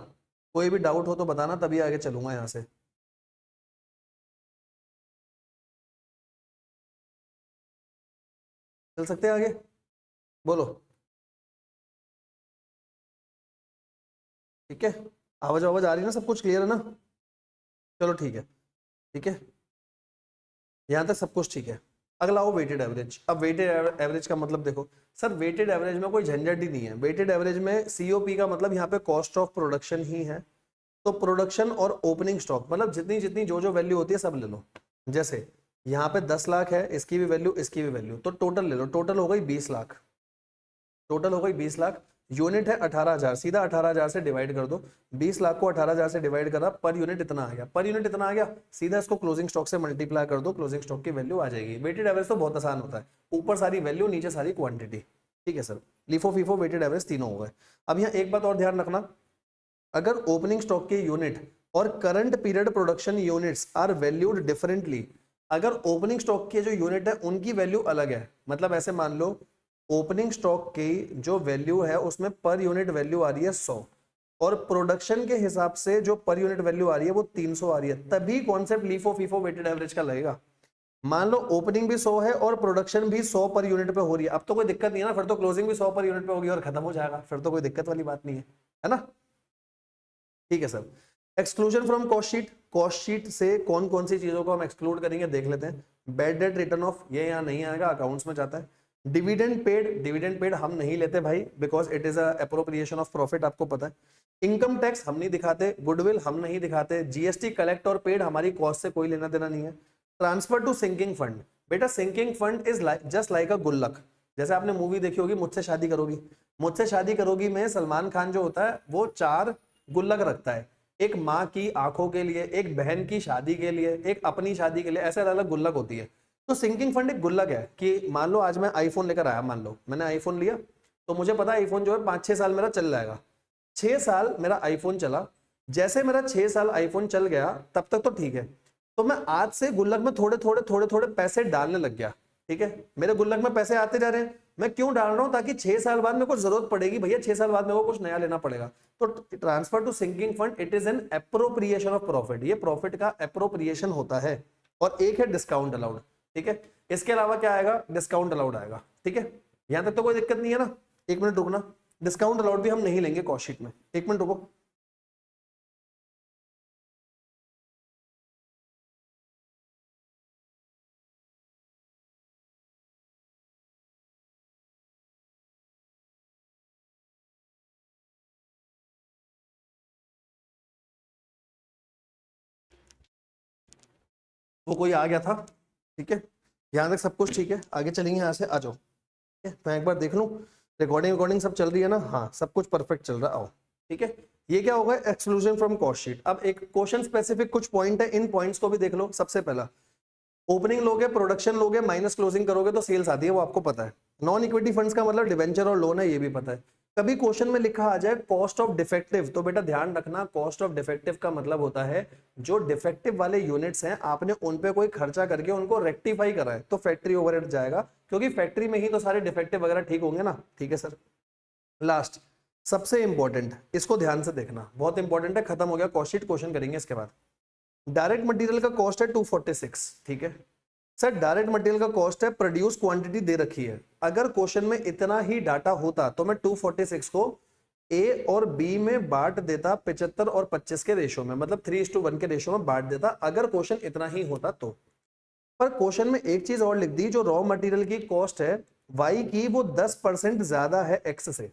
कोई भी डाउट हो तो बताना, तभी आगे चलूंगा यहां से। चल सकते हैं आगे? बोलो। ठीक है, आवाज आवाज आ रही है ना, सब कुछ क्लियर है ना? चलो ठीक है, ठीक है, यहाँ तक सब कुछ ठीक है। अगला हो वेटेड एवरेज। अब वेटेड एवरेज का मतलब देखो सर, वेटेड एवरेज में कोई झंझट ही नहीं है। वेटेड एवरेज में सीओपी का मतलब यहाँ पे कॉस्ट ऑफ प्रोडक्शन ही है। तो प्रोडक्शन और ओपनिंग स्टॉक मतलब जितनी जितनी जो जो वैल्यू होती है सब ले लो। जैसे यहाँ पे 10 लाख है, इसकी भी वैल्यू, इसकी भी वैल्यू, तो टोटल ले लो, टोटल हो गई 20 लाख। टोटल हो गई 20 लाख। यूनिट है 18,000, सीधा 18,000 से डिवाइड कर दो। 20 लाख को 18,000 से डिवाइड करा, पर यूनिट इतना आ गया, पर यूनिट इतना आ गया, सीधा इसको क्लोजिंग स्टॉक से मल्टीप्लाई कर दो, क्लोजिंग स्टॉक की वैल्यू आ जाएगी। वेटेड एवरेज तो बहुत आसान होता है, ऊपर सारी वैल्यू नीचे सारी क्वांटिटी। ठीक है sir, LIFO FIFO weighted average तीनों हो गए। अब यहाँ एक बात और ध्यान रखना, अगर ओपनिंग स्टॉक के यूनिट और current period production units are valued differently, अगर ओपनिंग स्टॉक के जो यूनिट है उनकी वैल्यू अलग है, मतलब ऐसे मान लो ओपनिंग स्टॉक की जो वैल्यू है उसमें पर यूनिट वैल्यू आ रही है 100, और प्रोडक्शन के हिसाब से जो पर यूनिट वैल्यू आ रही है वो 300 आ रही है, तभी concept LIFO FIFO weighted average का लगेगा। मान लो ओपनिंग भी 100 है और प्रोडक्शन भी 100 पर यूनिट पे हो रही है, अब तो कोई दिक्कत नहीं है ना, फिर तो क्लोजिंग भी 100 पर यूनिट पे होगी और खत्म हो जाएगा, फिर तो कोई दिक्कत वाली बात नहीं है ना। ठीक है sir, exclusion from cost sheet. Cost sheet से कौन कौन सी चीजों को हम एक्सक्लूड करेंगे देख लेते हैं। बैड डेट रिटर्न ऑफ, ये यहाँ नहीं आएगा, अकाउंट्स में जाता है। डिविडेंड पेड, डिविडेंड पेड हम नहीं लेते भाई, because it is appropriation of profit, आपको पता है। इनकम टैक्स हम नहीं दिखाते, गुडविल हम नहीं दिखाते, जीएसटी कलेक्ट और पेड हमारी कॉस्ट से कोई लेना देना नहीं है। ट्रांसफर टू सिंकिंग फंड, बेटा sinking fund is just like a गुल्लक। जैसे आपने मूवी देखी होगी मुझसे शादी करोगी, मुझसे शादी करोगी में सलमान खान जो होता है वो 4 गुल्लक रखता है, एक माँ की आंखों के लिए, एक बहन की शादी के लिए, एक अपनी शादी के लिए, ऐसे अलग अलग गुल्लक होती है। तो सिंकिंग फंड एक गुल्लक है कि मान लो आज मैं आईफोन लेकर आया, मान लो मैंने आईफोन लिया, तो मुझे पता है आईफोन जो है 5-6 साल मेरा चल जाएगा। 6 साल मेरा आईफोन चला, जैसे मेरा 6 साल आईफोन चल गया तब तक तो ठीक है, तो मैं आज से गुल्लक में थोड़े थोड़े थोड़े थोड़े पैसे डालने लग गया। ठीक है, मेरे गुल्लक में पैसे आते जा रहे हैं, मैं क्यों डाल रहा हूं? ताकि 6 साल बाद मेरे को जरूरत पड़ेगी भैया, 6 साल बाद मेरे को कुछ नया लेना पड़ेगा। तो transfer to sinking fund it is an appropriation of profit, ये प्रॉफिट का अप्रोप्रिएशन होता है। और एक है डिस्काउंट अलाउड, ठीक है, इसके अलावा क्या आएगा? डिस्काउंट अलाउड आएगा। ठीक है, यहां तक तो कोई दिक्कत नहीं है ना? एक मिनट रुकना, डिस्काउंट अलाउड भी हम नहीं लेंगे कॉस्ट शीट में, एक मिनट रुको। वो कोई आ गया था, ठीक है, यहां तक सब कुछ ठीक है, आगे चलेंगे, यहाँ से आ जाओ। ठीक है, मैं एक बार देख लूं रिकॉर्डिंग रिकॉर्डिंग सब चल रही है ना? हाँ सब कुछ परफेक्ट चल रहा, आओ। ठीक है, ये क्या होगा? Exclusion from cost sheet. अब एक क्वेश्चन स्पेसिफिक कुछ पॉइंट है, इन पॉइंट्स को भी देख लो। सबसे पहला, ओपनिंग लोगे, प्रोडक्शन लोगे, माइनस क्लोजिंग करोगे तो सेल्स आती है, वो आपको पता है। नॉन इक्विटी फंड्स का मतलब डिवेंचर और लोन है, ये भी पता है। कभी क्वेश्चन में लिखा आ जाए कॉस्ट ऑफ डिफेक्टिव, तो बेटा ध्यान रखना, कॉस्ट ऑफ डिफेक्टिव का मतलब होता है जो डिफेक्टिव वाले यूनिट्स हैं आपने उन पे कोई खर्चा करके उनको रेक्टिफाई करा है, तो फैक्ट्री ओवरहेड जाएगा, क्योंकि फैक्ट्री में ही तो सारे डिफेक्टिव वगैरह ठीक होंगे ना। ठीक है सर। लास्ट सबसे इंपॉर्टेंट, इसको ध्यान से देखना, बहुत इंपॉर्टेंट है, खत्म हो गया कॉस्ट शीट, क्वेश्चन करेंगे इसके बाद। डायरेक्ट मटेरियल का कॉस्ट है 246, ठीक है सर। डायरेक्ट मटेरियल का कॉस्ट है, प्रोड्यूस क्वांटिटी दे रखी है। अगर क्वेश्चन में इतना ही डाटा होता तो मैं 246 को ए और बी में बांट देता 75 और 25 के रेशो में, मतलब 3:1 के रेशो में बांट देता, अगर क्वेश्चन इतना ही होता तो। पर क्वेश्चन में एक चीज और लिख दी, जो रॉ मटेरियल की कॉस्ट है वाई की, वो 10% ज्यादा है एक्स से।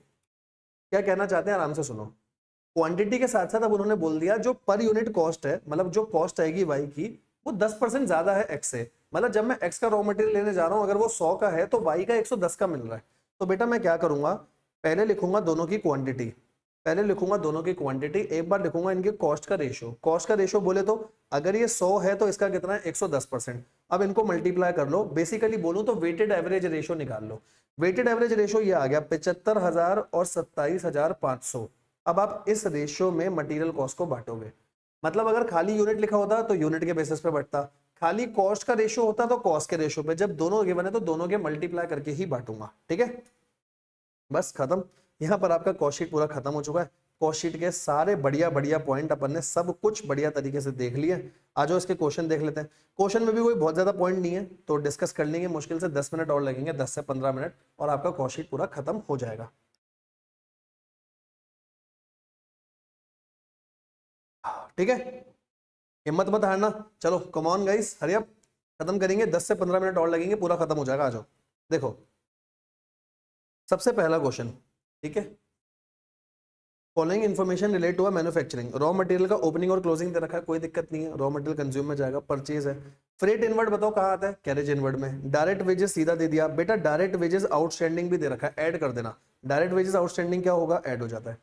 क्या कहना चाहते हैं, आराम से सुनो। क्वांटिटी के साथ साथ अब उन्होंने बोल दिया जो पर यूनिट कॉस्ट है, मतलब जो कॉस्ट आएगी वाई की, वो 10% ज्यादा है एक्स से। मतलब जब मैं एक्स का रॉ मटेरियल लेने जा रहा हूं, अगर वो 100 का है तो वाई का 110 का मिल रहा है। तो बेटा मैं क्या करूंगा, पहले लिखूंगा दोनों की क्वांटिटी, पहले लिखूंगा दोनों की क्वांटिटी, एक बार लिखूंगा इनके कॉस्ट का रेशियो। कॉस्ट का रेशियो बोले तो अगर ये 100 है तो इसका कितना है, 110%। अब इनको मल्टीप्लाई कर लो, बेसिकली बोलूं तो वेटेड एवरेज रेशियो निकाल लो। वेटेड एवरेज रेशियो ये आ गया 75,000 और 27,500। अब आप इस रेशियो में मटेरियल कॉस्ट को बांटोगे, मतलब अगर खाली यूनिट लिखा होता तो यूनिट के बेसिस पे बढ़ता, खाली कॉस्ट का रेशियो होता तो कॉस्ट के रेशियो पे। जब दोनों गिवन है तो दोनों के मल्टीप्लाई करके ही बांटूंगा, ठीक है। बस खत्म, यहां पर आपका कॉस्ट शीट पूरा खत्म हो चुका है। कॉस्ट शीट के सारे बढ़िया बढ़िया पॉइंट अपन ने सब कुछ बढ़िया तरीके से देख लिए। आज इसके क्वेश्चन देख लेते हैं। क्वेश्चन में भी कोई बहुत ज्यादा पॉइंट नहीं है तो डिस्कस कर लेंगे, मुश्किल से 10 मिनट और लगेंगे, 10 से 15 मिनट, और आपका कॉस्ट शीट पूरा खत्म हो जाएगा। ठीक है, हिम्मत मत हारना, चलो come on guys, hurry up, खत्म करेंगे, 10 से 15 मिनट और लगेंगे, पूरा खत्म हो जाएगा। आ जाओ देखो, सबसे पहला क्वेश्चन, ठीक है। Following information relate to manufacturing, raw material का ओपनिंग और क्लोजिंग दे रखा है, कोई दिक्कत नहीं है, रॉ मटेरियल कंज्यूम में जाएगा, परचेज है। फ्रेट इनवर्ड बताओ कहाँ आता है, कैरेज इनवर्ड में। डायरेक्ट वेजेस सीधा दे दिया, बेटा डायरेक्ट वेजेस आउटस्टैंडिंग भी दे रखा है, ऐड कर देना। डायरेक्ट वेजेस आउटस्टैंडिंग क्या होगा, ऐड हो जाता है।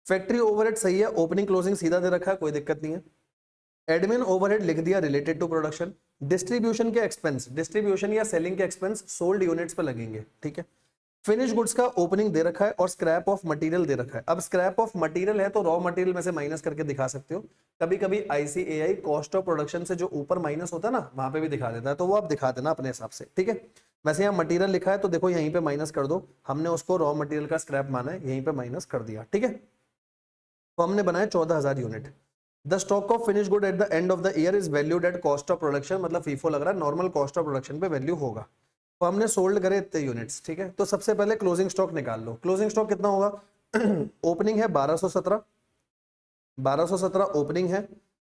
फैक्ट्री ओवरहेड सही है, ओपनिंग क्लोजिंग सीधा दे रखा है, कोई दिक्कत नहीं है। एडमिन ओवरहेड लिख दिया रिलेटेड टू प्रोडक्शन। डिस्ट्रीब्यूशन के एक्सपेंस, डिस्ट्रीब्यूशन या सेलिंग के एक्सपेंस सोल्ड यूनिट्स पे लगेंगे, ठीक है। फिनिश गुड्स का ओपनिंग दे रखा है और स्क्रैप ऑफ मटेरियल दे रखा है। अब स्क्रैप ऑफ मटेरियल है तो रॉ मटेरियल में से माइनस करके दिखा सकते हो। कभी कभी आईसीएआई कॉस्ट ऑफ प्रोडक्शन से जो ऊपर माइनस होता है ना, वहां पे भी दिखा देता है, तो वो आप दिखा देना अपने हिसाब से, ठीक है। वैसे यहाँ मटेरियल लिखा है तो देखो यहीं पे माइनस कर दो, हमने उसको रॉ मटेरियल का स्क्रैप माना है, यहीं पे माइनस कर दिया, ठीक है। तो हमने बनाया 14,000 unit. The stock of finish good at the end of the year is valued at cost of production, मतलब फीफो लग रहा है, नॉर्मल कॉस्ट ऑफ प्रोडक्शन पे वैल्यू होगा। तो हमने सोल्ड करे इतने यूनिट्स, ठीक है। तो सबसे पहले क्लोजिंग स्टॉक निकाल लो। क्लोजिंग स्टॉक कितना होगा, ओपनिंग है 1217, 1217 ओपनिंग है,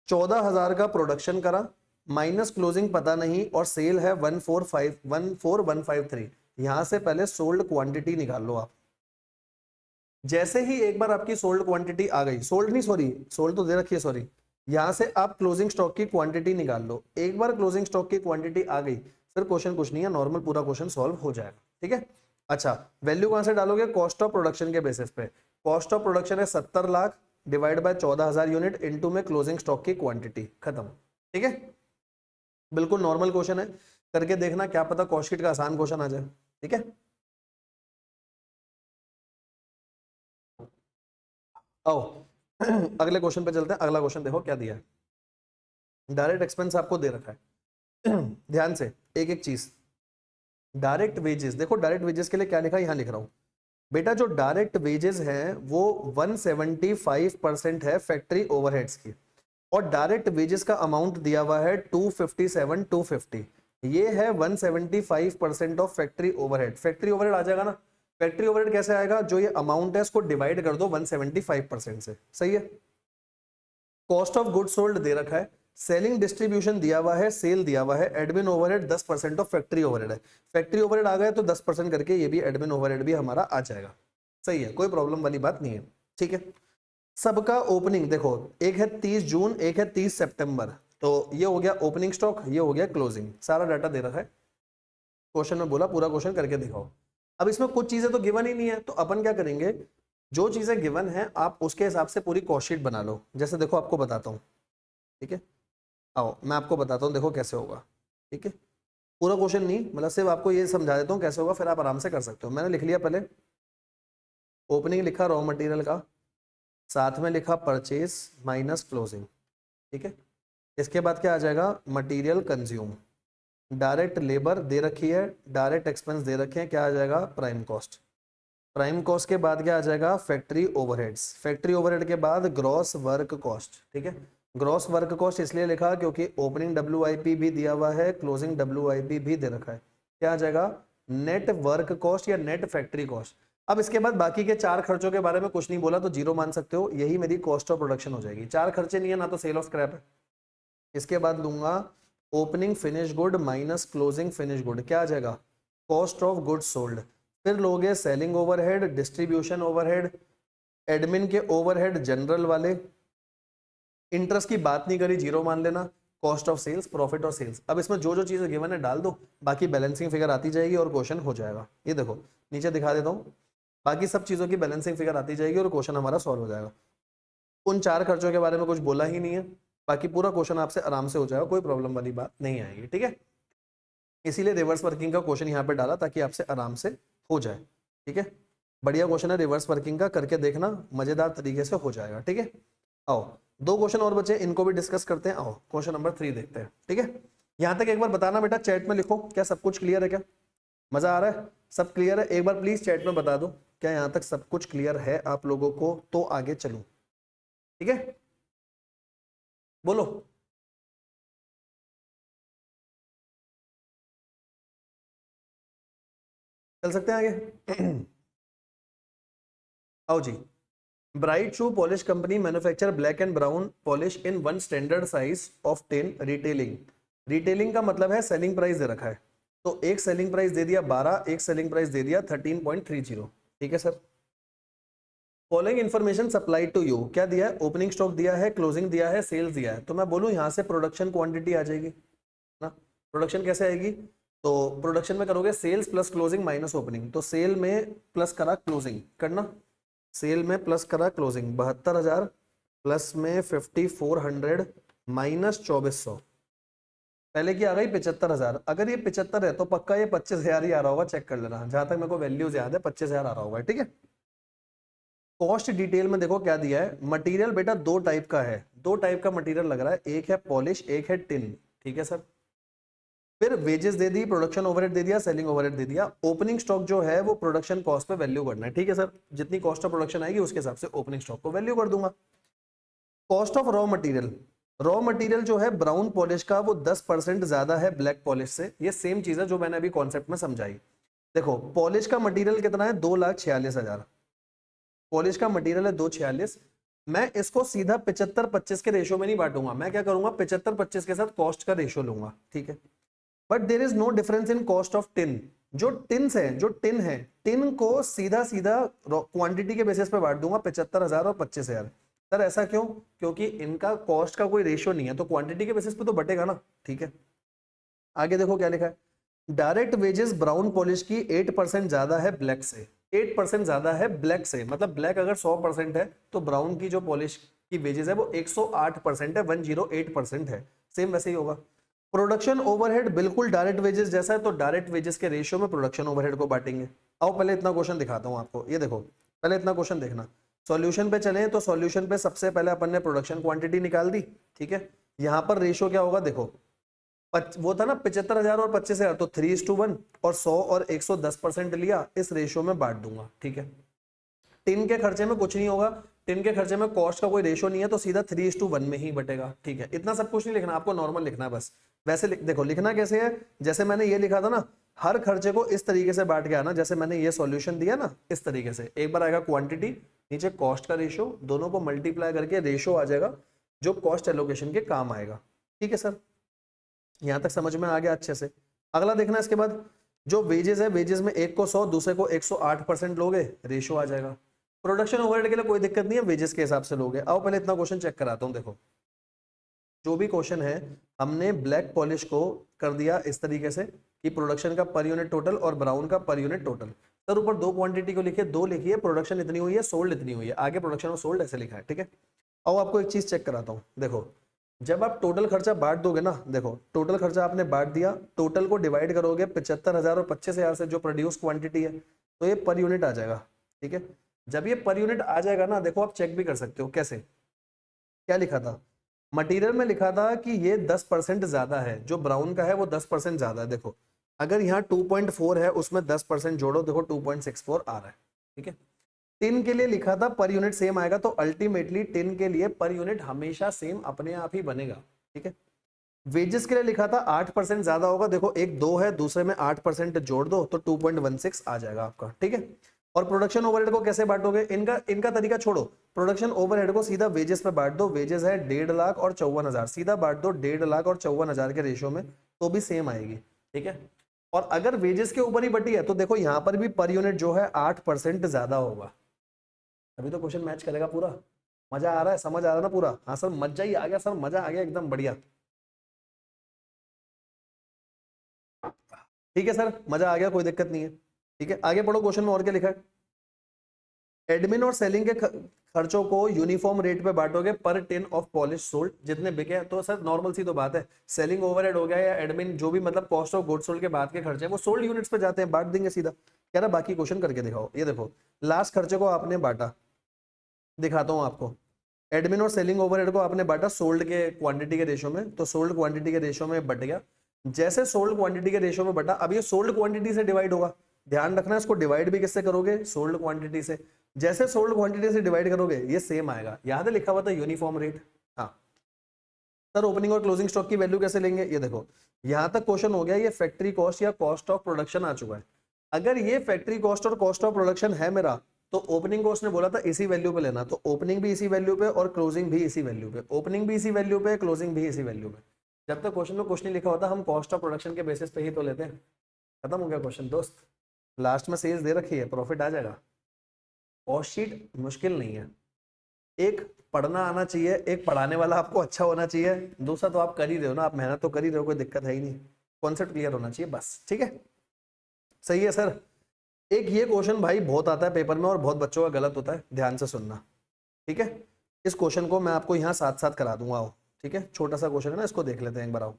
14,000 का प्रोडक्शन करा, माइनस क्लोजिंग पता नहीं, और सेल है 14153। यहां से पहले सोल्ड क्वांटिटी निकाल लो आप। जैसे ही एक बार आपकी सोल्ड क्वांटिटी आ गई, सोल्ड नहीं सॉरी, सोल्ड तो दे रखी है सॉरी, यहां से आप क्लोजिंग स्टॉक की क्वांटिटी निकाल लो। एक बार क्लोजिंग स्टॉक की क्वांटिटी आ गई, फिर क्वेश्चन कुछ नहीं है, नॉर्मल पूरा क्वेश्चन सॉल्व हो जाएगा, ठीक है। अच्छा, वैल्यू कहां से डालोगे, कॉस्ट ऑफ प्रोडक्शन के बेसिस पे। कॉस्ट ऑफ प्रोडक्शन है 70 lakh divide by 14,000 unit into में क्लोजिंग स्टॉक की क्वांटिटी, खत्म, ठीक है। बिल्कुल नॉर्मल क्वेश्चन है, करके देखना, क्या पता कॉस्ट शीट का आसान क्वेश्चन आ जाए, ठीक है। आओ अगले क्वेश्चन पे चलते हैं। अगला क्वेश्चन देखो क्या दिया है। डायरेक्ट एक्सपेंस आपको दे रखा है ध्यान से एक एक चीज। डायरेक्ट वेजेस देखो, डायरेक्ट वेजेस के लिए क्या लिखा है, यहां लिख रहा हूं बेटा, जो डायरेक्ट वेजेस हैं वो 175% है फैक्ट्री ओवरहेड्स की, और डायरेक्ट वेजेस का अमाउंट दिया हुआ है 257,250। ये है 175% of factory overhead. Factory overhead आ जाएगा ना, फैक्ट्री ओवरहेड कैसे आएगा, जो ये अमाउंट है उसको डिवाइड कर दो 175% से, सही है। कॉस्ट ऑफ गुड सोल्ड दे रखा है, सेलिंग डिस्ट्रीब्यूशन दिया हुआ है, सेल दिया हुआ है, admin overhead 10% of factory overhead है। फैक्ट्री ओवरहेड आ गया तो 10% करके ये भी एडमिन ओवरहेड भी हमारा आ जाएगा, सही है, कोई प्रॉब्लम वाली बात नहीं है, ठीक है। सबका ओपनिंग देखो, एक है 30 जून, एक है 30 सितंबर, तो ये हो गया ओपनिंग स्टॉक, ये हो गया क्लोजिंग, सारा डाटा दे रखा है। क्वेश्चन में बोला पूरा क्वेश्चन करके दिखाओ। अब इसमें कुछ चीजें तो गिवन ही नहीं है, तो अपन क्या करेंगे, जो चीजें गिवन है आप उसके हिसाब से पूरी कॉस्ट शीट बना लो। जैसे देखो आपको बताता हूँ, ठीक है, आओ मैं आपको बताता हूँ, देखो कैसे होगा। ठीक है, पूरा क्वेश्चन नहीं, मतलब सिर्फ आपको ये समझा देता हूँ कैसे होगा, फिर आप आराम से कर सकते हो। मैंने लिख लिया, पहले ओपनिंग लिखा रॉ मटेरियल का, साथ में लिखा परचेज माइनस क्लोजिंग, ठीक है। इसके बाद क्या आ जाएगा, मटेरियल कंज्यूम, डायरेक्ट लेबर दे रखी है, डायरेक्ट एक्सपेंस दे रखे हैं, क्या आ जाएगा, प्राइम कॉस्ट। प्राइम कॉस्ट के बाद क्या आ जाएगा, फैक्ट्री ओवरहेड्स, फैक्ट्री ओवरहेड के बाद ग्रॉस वर्क कॉस्ट, ठीक है। ग्रॉस वर्क कॉस्ट इसलिए लिखा क्योंकि ओपनिंग WIP भी दिया हुआ है, क्लोजिंग WIP भी दे रखा है, क्या आ जाएगा, नेट वर्क कॉस्ट या नेट फैक्ट्री कॉस्ट। अब इसके बाद बाकी के 4 खर्चों के बारे में कुछ नहीं बोला तो जीरो मान सकते हो, यही मेरी कॉस्ट ऑफ प्रोडक्शन हो जाएगी। 4 खर्चे नहीं है ना, तो सेल ऑफ स्क्रैप है। इसके बाद लूंगा opening finish good minus closing finish good, क्या आ जाएगा, कॉस्ट ऑफ गुड सोल्ड। फिर लोगे selling overhead, distribution overhead, admin के ओवरहेड जनरल वाले, इंटरेस्ट की बात नहीं करी, जीरो मान लेना, कॉस्ट ऑफ सेल्स, प्रॉफिट और सेल्स। अब इसमें जो जो चीजें गिवन है डाल दो, बाकी बैलेंसिंग फिगर आती जाएगी और क्वेश्चन हो जाएगा। ये देखो नीचे दिखा देता हूँ, बाकी सब चीजों की बैलेंसिंग फिगर आती जाएगी और क्वेश्चन हमारा सॉल्व हो जाएगा। उन 4 खर्चों के बारे में कुछ बोला ही नहीं है, बाकी पूरा क्वेश्चन आपसे आराम से हो जाएगा, कोई प्रॉब्लम वाली बात नहीं आएगी, ठीक है। इसीलिए रिवर्स वर्किंग का क्वेश्चन यहाँ पे डाला ताकि आपसे आराम से हो जाए, ठीक है। बढ़िया क्वेश्चन है रिवर्स वर्किंग का, करके देखना, मजेदार तरीके से हो जाएगा, ठीक है। आओ 2 क्वेश्चन और बचे, इनको भी डिस्कस करते हैं। आओ क्वेश्चन नंबर 3 देखते हैं, ठीक है। यहाँ तक एक बार बताना बेटा, चैट में लिखो क्या सब कुछ क्लियर है, क्या मजा आ रहा है, सब क्लियर है, एक बार प्लीज चैट में बता दो क्या यहाँ तक सब कुछ क्लियर है आप लोगों को, तो आगे चलूं, ठीक है, बोलो। चल सकते हैं आगे। आओ जी। Bright shoe polish company manufacture black and brown polish in one standard size of 10 retailing. Retailing का मतलब है सेलिंग प्राइस दे रखा है, तो एक सेलिंग प्राइस दे दिया 12, एक सेलिंग प्राइस दे दिया 13.30, ठीक है sir. Following information supplied to you, क्या दिया है, ओपनिंग स्टॉक दिया है, क्लोजिंग दिया है, सेल्स दिया है, तो मैं बोलूं यहां से प्रोडक्शन क्वांटिटी आ जाएगी ना। प्रोडक्शन कैसे आएगी, तो प्रोडक्शन में करोगे sales plus closing minus opening, तो सेल में प्लस करा क्लोजिंग करना, सेल में प्लस करा क्लोजिंग 72,000 प्लस में 5400 माइनस 2400, पहले की आ गई 75,000। अगर ये 75 है तो पक्का ये 25,000 ही आ रहा होगा, चेक कर लेना, जहां तक मेरे को वैल्यूज याद है 25,000 आ रहा होगा, ठीक है। कॉस्ट डिटेल में देखो क्या दिया है, मटेरियल बेटा 2 टाइप का है, 2 टाइप का मटेरियल लग रहा है, एक है पॉलिश एक है टिन, ठीक है सर। फिर वेजेस दे दी, प्रोडक्शन ओवरहेड दे दिया, सेलिंग ओवरहेड दे दिया। ओपनिंग स्टॉक जो है वो प्रोडक्शन कॉस्ट पे वैल्यू करना है, ठीक है सर, जितनी कॉस्ट ऑफ प्रोडक्शन आएगी उसके हिसाब से ओपनिंग स्टॉक को वैल्यू कर दूंगा। Cost of raw material, raw material जो है ब्राउन पॉलिश का वो 10% ज्यादा है ब्लैक पॉलिश से, ये सेम चीज है जो मैंने अभी कॉन्सेप्ट में समझाई। देखो पॉलिश का मटेरियल कितना है, 2,46,000, पॉलिश का मटेरियल है 246, मैं इसको सीधा 75-25 के रेशियो में नहीं बांटूंगा, मैं क्या करूंगा 75-25 के साथ कॉस्ट का रेशियो लूंगा, ठीक है। But there is no difference in cost of tin, जो टिन्स है, जो टिन है, टिन को सीधा सीधा क्वांटिटी के बेसिस पे बांट दूंगा 75,000 और 25,000। सर ऐसा क्यों, क्योंकि इनका कॉस्ट का कोई रेशियो नहीं है, तो क्वांटिटी के बेसिस पे तो बटेगा ना, ठीक है। आगे देखो क्या लिखा है, डायरेक्ट वेजेस ब्राउन पॉलिश की 8% ज्यादा है ब्लैक से, 8% ज्यादा है ब्लैक से, मतलब ब्लैक अगर 100% है तो ब्राउन की जो पॉलिश की वेजेस है वो 108% है, 108% है, सेम वैसे ही होगा। प्रोडक्शन ओवरहेड बिल्कुल डायरेक्ट वेजेस जैसा है, तो डायरेक्ट वेजेस के रेशियो में प्रोडक्शन ओवरहेड को बांटेंगे। आओ पहले इतना क्वेश्चन दिखाता हूं आपको, ये देखो पहले इतना क्वेश्चन देखना, सॉल्यूशन पे चलें तो सॉल्यूशन पे सबसे पहले अपन ने प्रोडक्शन क्वांटिटी निकाल दी, ठीक है। यहां पर रेशियो क्या होगा, देखो वो था ना 75,000 और 25,000, तो 3:1 और 100 और 110% लिया, इस रेशियो में बांट दूंगा, ठीक है। टिन के खर्चे में कुछ नहीं होगा, टिन के खर्चे में कॉस्ट का कोई रेशियो नहीं है, तो सीधा 3:1 में ही बटेगा, ठीक है। इतना सब कुछ नहीं लिखना, आपको नॉर्मल लिखना है बस। वैसे देखो लिखना कैसे है, जैसे मैंने ये लिखा था ना, हर खर्चे को इस तरीके से बांट के आना, जैसे मैंने ये सॉल्यूशन दिया ना, इस तरीके से एक बार आएगा क्वांटिटी, नीचे कॉस्ट का रेशियो, दोनों को मल्टीप्लाई करके रेशियो आ जाएगा जो कॉस्ट एलोकेशन के काम आएगा, ठीक है सर। यहां तक समझ में आ गया अच्छे से। अगला देखना इसके बाद, जो वेजेस है, वेजेस में एक को 100 दूसरे को 108% लोगे, रेशियो आ जाएगा। प्रोडक्शन ओवरहेड के लिए कोई दिक्कत नहीं है, वेजेस के हिसाब से लोगे। आओ पहले इतना क्वेश्चन चेक कराता हूं, देखो जो भी क्वेश्चन है हमने ब्लैक पॉलिश को कर दिया इस तरीके से कि प्रोडक्शन का पर यूनिट टोटल और ब्राउन का पर यूनिट टोटल। सर ऊपर 2 क्वांटिटी को लिखिए, 2 लिखिए, प्रोडक्शन इतनी हुई है, सोल्ड इतनी हुई है, आगे प्रोडक्शन और सोल्ड ऐसे लिखा है, ठीक है। आओ आपको एक चीज चेक कराता हूँ, देखो जब आप टोटल खर्चा बांट दोगे ना, देखो टोटल खर्चा आपने बांट दिया, टोटल को डिवाइड करोगे 75,000 और 25,000 से जो प्रोड्यूस क्वांटिटी है, तो ये पर यूनिट आ जाएगा। ठीक है, जब ये पर यूनिट आ जाएगा ना, देखो आप चेक भी कर सकते हो कैसे, क्या लिखा था मटेरियल में, लिखा था कि ये 10% ज्यादा है, जो ब्राउन का है वो 10% ज्यादा है। देखो अगर यहाँ 2.4 है, उसमें 10% जोड़ो, देखो 2.64 आ रहा है। ठीक है, टिन के लिए लिखा था पर यूनिट सेम आएगा, तो अल्टीमेटली टिन के लिए पर यूनिट हमेशा सेम अपने आप ही बनेगा। ठीक है, वेजेस के लिए लिखा था 8% ज्यादा होगा, देखो एक 2 है, दूसरे में 8% जोड़ दो तो 2.16 आ जाएगा आपका। ठीक है, और प्रोडक्शन ओवरहेड को कैसे बांटोगे, इनका इनका तरीका छोड़ो, प्रोडक्शन ओवरहेड को सीधा वेजेस पे बांट दो, वेजेस है 1.5 लाख और 54,000, सीधा बांट दो 1.5 लाख और 54,000 के रेशियो में, तो भी सेम आएगी। ठीक है, और अगर वेजेस के ऊपर ही बटी है तो देखो यहाँ पर भी पर यूनिट जो है 8% ज्यादा होगा। अभी तो क्वेश्चन मैच करेगा पूरा। मजा आ रहा है, समझ आ रहा है ना पूरा? हाँ सर मजा ही आ गया सर, मजा आ गया एकदम बढ़िया। ठीक है सर, मजा आ गया, कोई दिक्कत नहीं है। ठीक है, आगे पढ़ो, क्वेश्चन में और क्या लिखा है। एडमिन और सेलिंग के खर्चों को यूनिफॉर्म रेट पे बांटोगे पर टिन ऑफ पॉलिश सोल्ड, जितने बिके। तो सर नॉर्मल सी तो बात है, सेलिंग ओवरहेड हो गया या एडमिन, जो भी मतलब कॉस्ट ऑफ गुड्स सोल्ड के बाद के खर्चे हैं वो सोल्ड यूनिट्स पे जाते हैं, बांट देंगे सीधा। कह रहा बाकी क्वेश्चन करके दिखाओ। ये देखो लास्ट खर्चे को आपने बांटा, दिखाता हूँ आपको। एडमिन और सेलिंग ओवरहेड को आपने बांटा सोल्ड के क्वांटिटी के रेशियो में, तो सोल्ड क्वांटिटी के रेशियो में बट गया। जैसे सोल्ड क्वांटिटी के रेशियो में बटा, अब ये सोल्ड क्वांटिटी से डिवाइड होगा, ध्यान रखना इसको डिवाइड भी किससे करोगे, सोल्ड क्वांटिटी से। जैसे सोल्ड क्वांटिटी से डिवाइड करोगे ये सेम आएगा, याद है लिखा हुआ था यूनिफॉर्म रेट। हाँ सर, ओपनिंग और क्लोजिंग स्टॉक की वैल्यू कैसे लेंगे, ये देखो यहां तक क्वेश्चन हो गया, ये फैक्ट्री कॉस्ट या कॉस्ट ऑफ प्रोडक्शन आ चुका है। अगर ये फैक्ट्री कॉस्ट और कॉस्ट ऑफ प्रोडक्शन है मेरा, तो ओपनिंग कॉस्ट ने बोला था इसी वैल्यू पे लेना, तो ओपनिंग भी इसी वैल्यू पे और क्लोजिंग भी इसी वैल्यू पे, ओपनिंग भी इसी वैल्यू पे, क्लोजिंग भी इसी वैल्यू पे। जब तक क्वेश्चन में कुछ नहीं लिखा होता हम कॉस्ट ऑफ प्रोडक्शन के बेसिस पे ही तो लेते हैं। खत्म हो गया क्वेश्चन दोस्त, लास्ट में सेल्स दे रखी है, प्रॉफिट आ जाएगा। कॉस्ट शीट मुश्किल नहीं है, एक पढ़ना आना चाहिए, एक पढ़ाने वाला आपको अच्छा होना चाहिए, दूसरा तो आप कर ही रहे हो ना, आप मेहनत तो कर ही रहे हो, कोई दिक्कत है ही नहीं, कॉन्सेप्ट क्लियर होना चाहिए बस। ठीक है, सही है सर। एक ये क्वेश्चन भाई बहुत आता है पेपर में और बहुत बच्चों का गलत होता है, ध्यान से सुनना। ठीक है, इस क्वेश्चन को मैं आपको यहाँ साथ साथ करा दूंगा, आओ। ठीक है, छोटा सा क्वेश्चन है ना, इसको देख लेते हैं एक बार, आओ।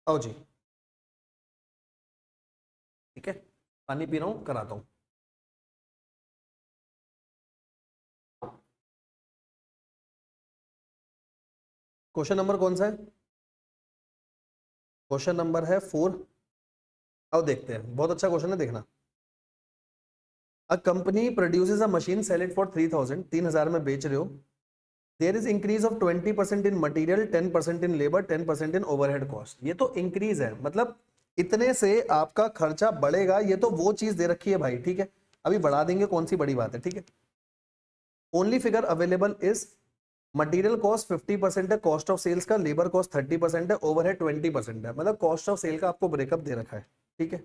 आओ जी। ठीक है, पानी पी रहा हूँ, कराता हूँ। क्वेश्चन नंबर कौन सा है? क्वेश्चन नंबर है 4। आओ देखते हैं, बहुत अच्छा क्वेश्चन है, देखना। A company produces a machine, sell it for 3,000, 3,000 में बेच रहे हो। There is increase of 20% in material, 10% in labour, 10% in overhead cost. ये तो इंक्रीज है, मतलब इतने से आपका खर्चा बढ़ेगा, ये तो वो चीज दे रखी है भाई। ठीक है, अभी बढ़ा देंगे, कौन सी बड़ी बात है। ठीक है, only figure available is material cost 50% है, कॉस्ट ऑफ सेल्स का, लेबर कॉस्ट 30% है, ओवरहेड 20% है, मतलब कॉस्ट ऑफ सेल का आपको ब्रेकअप दे रखा है। ठीक है,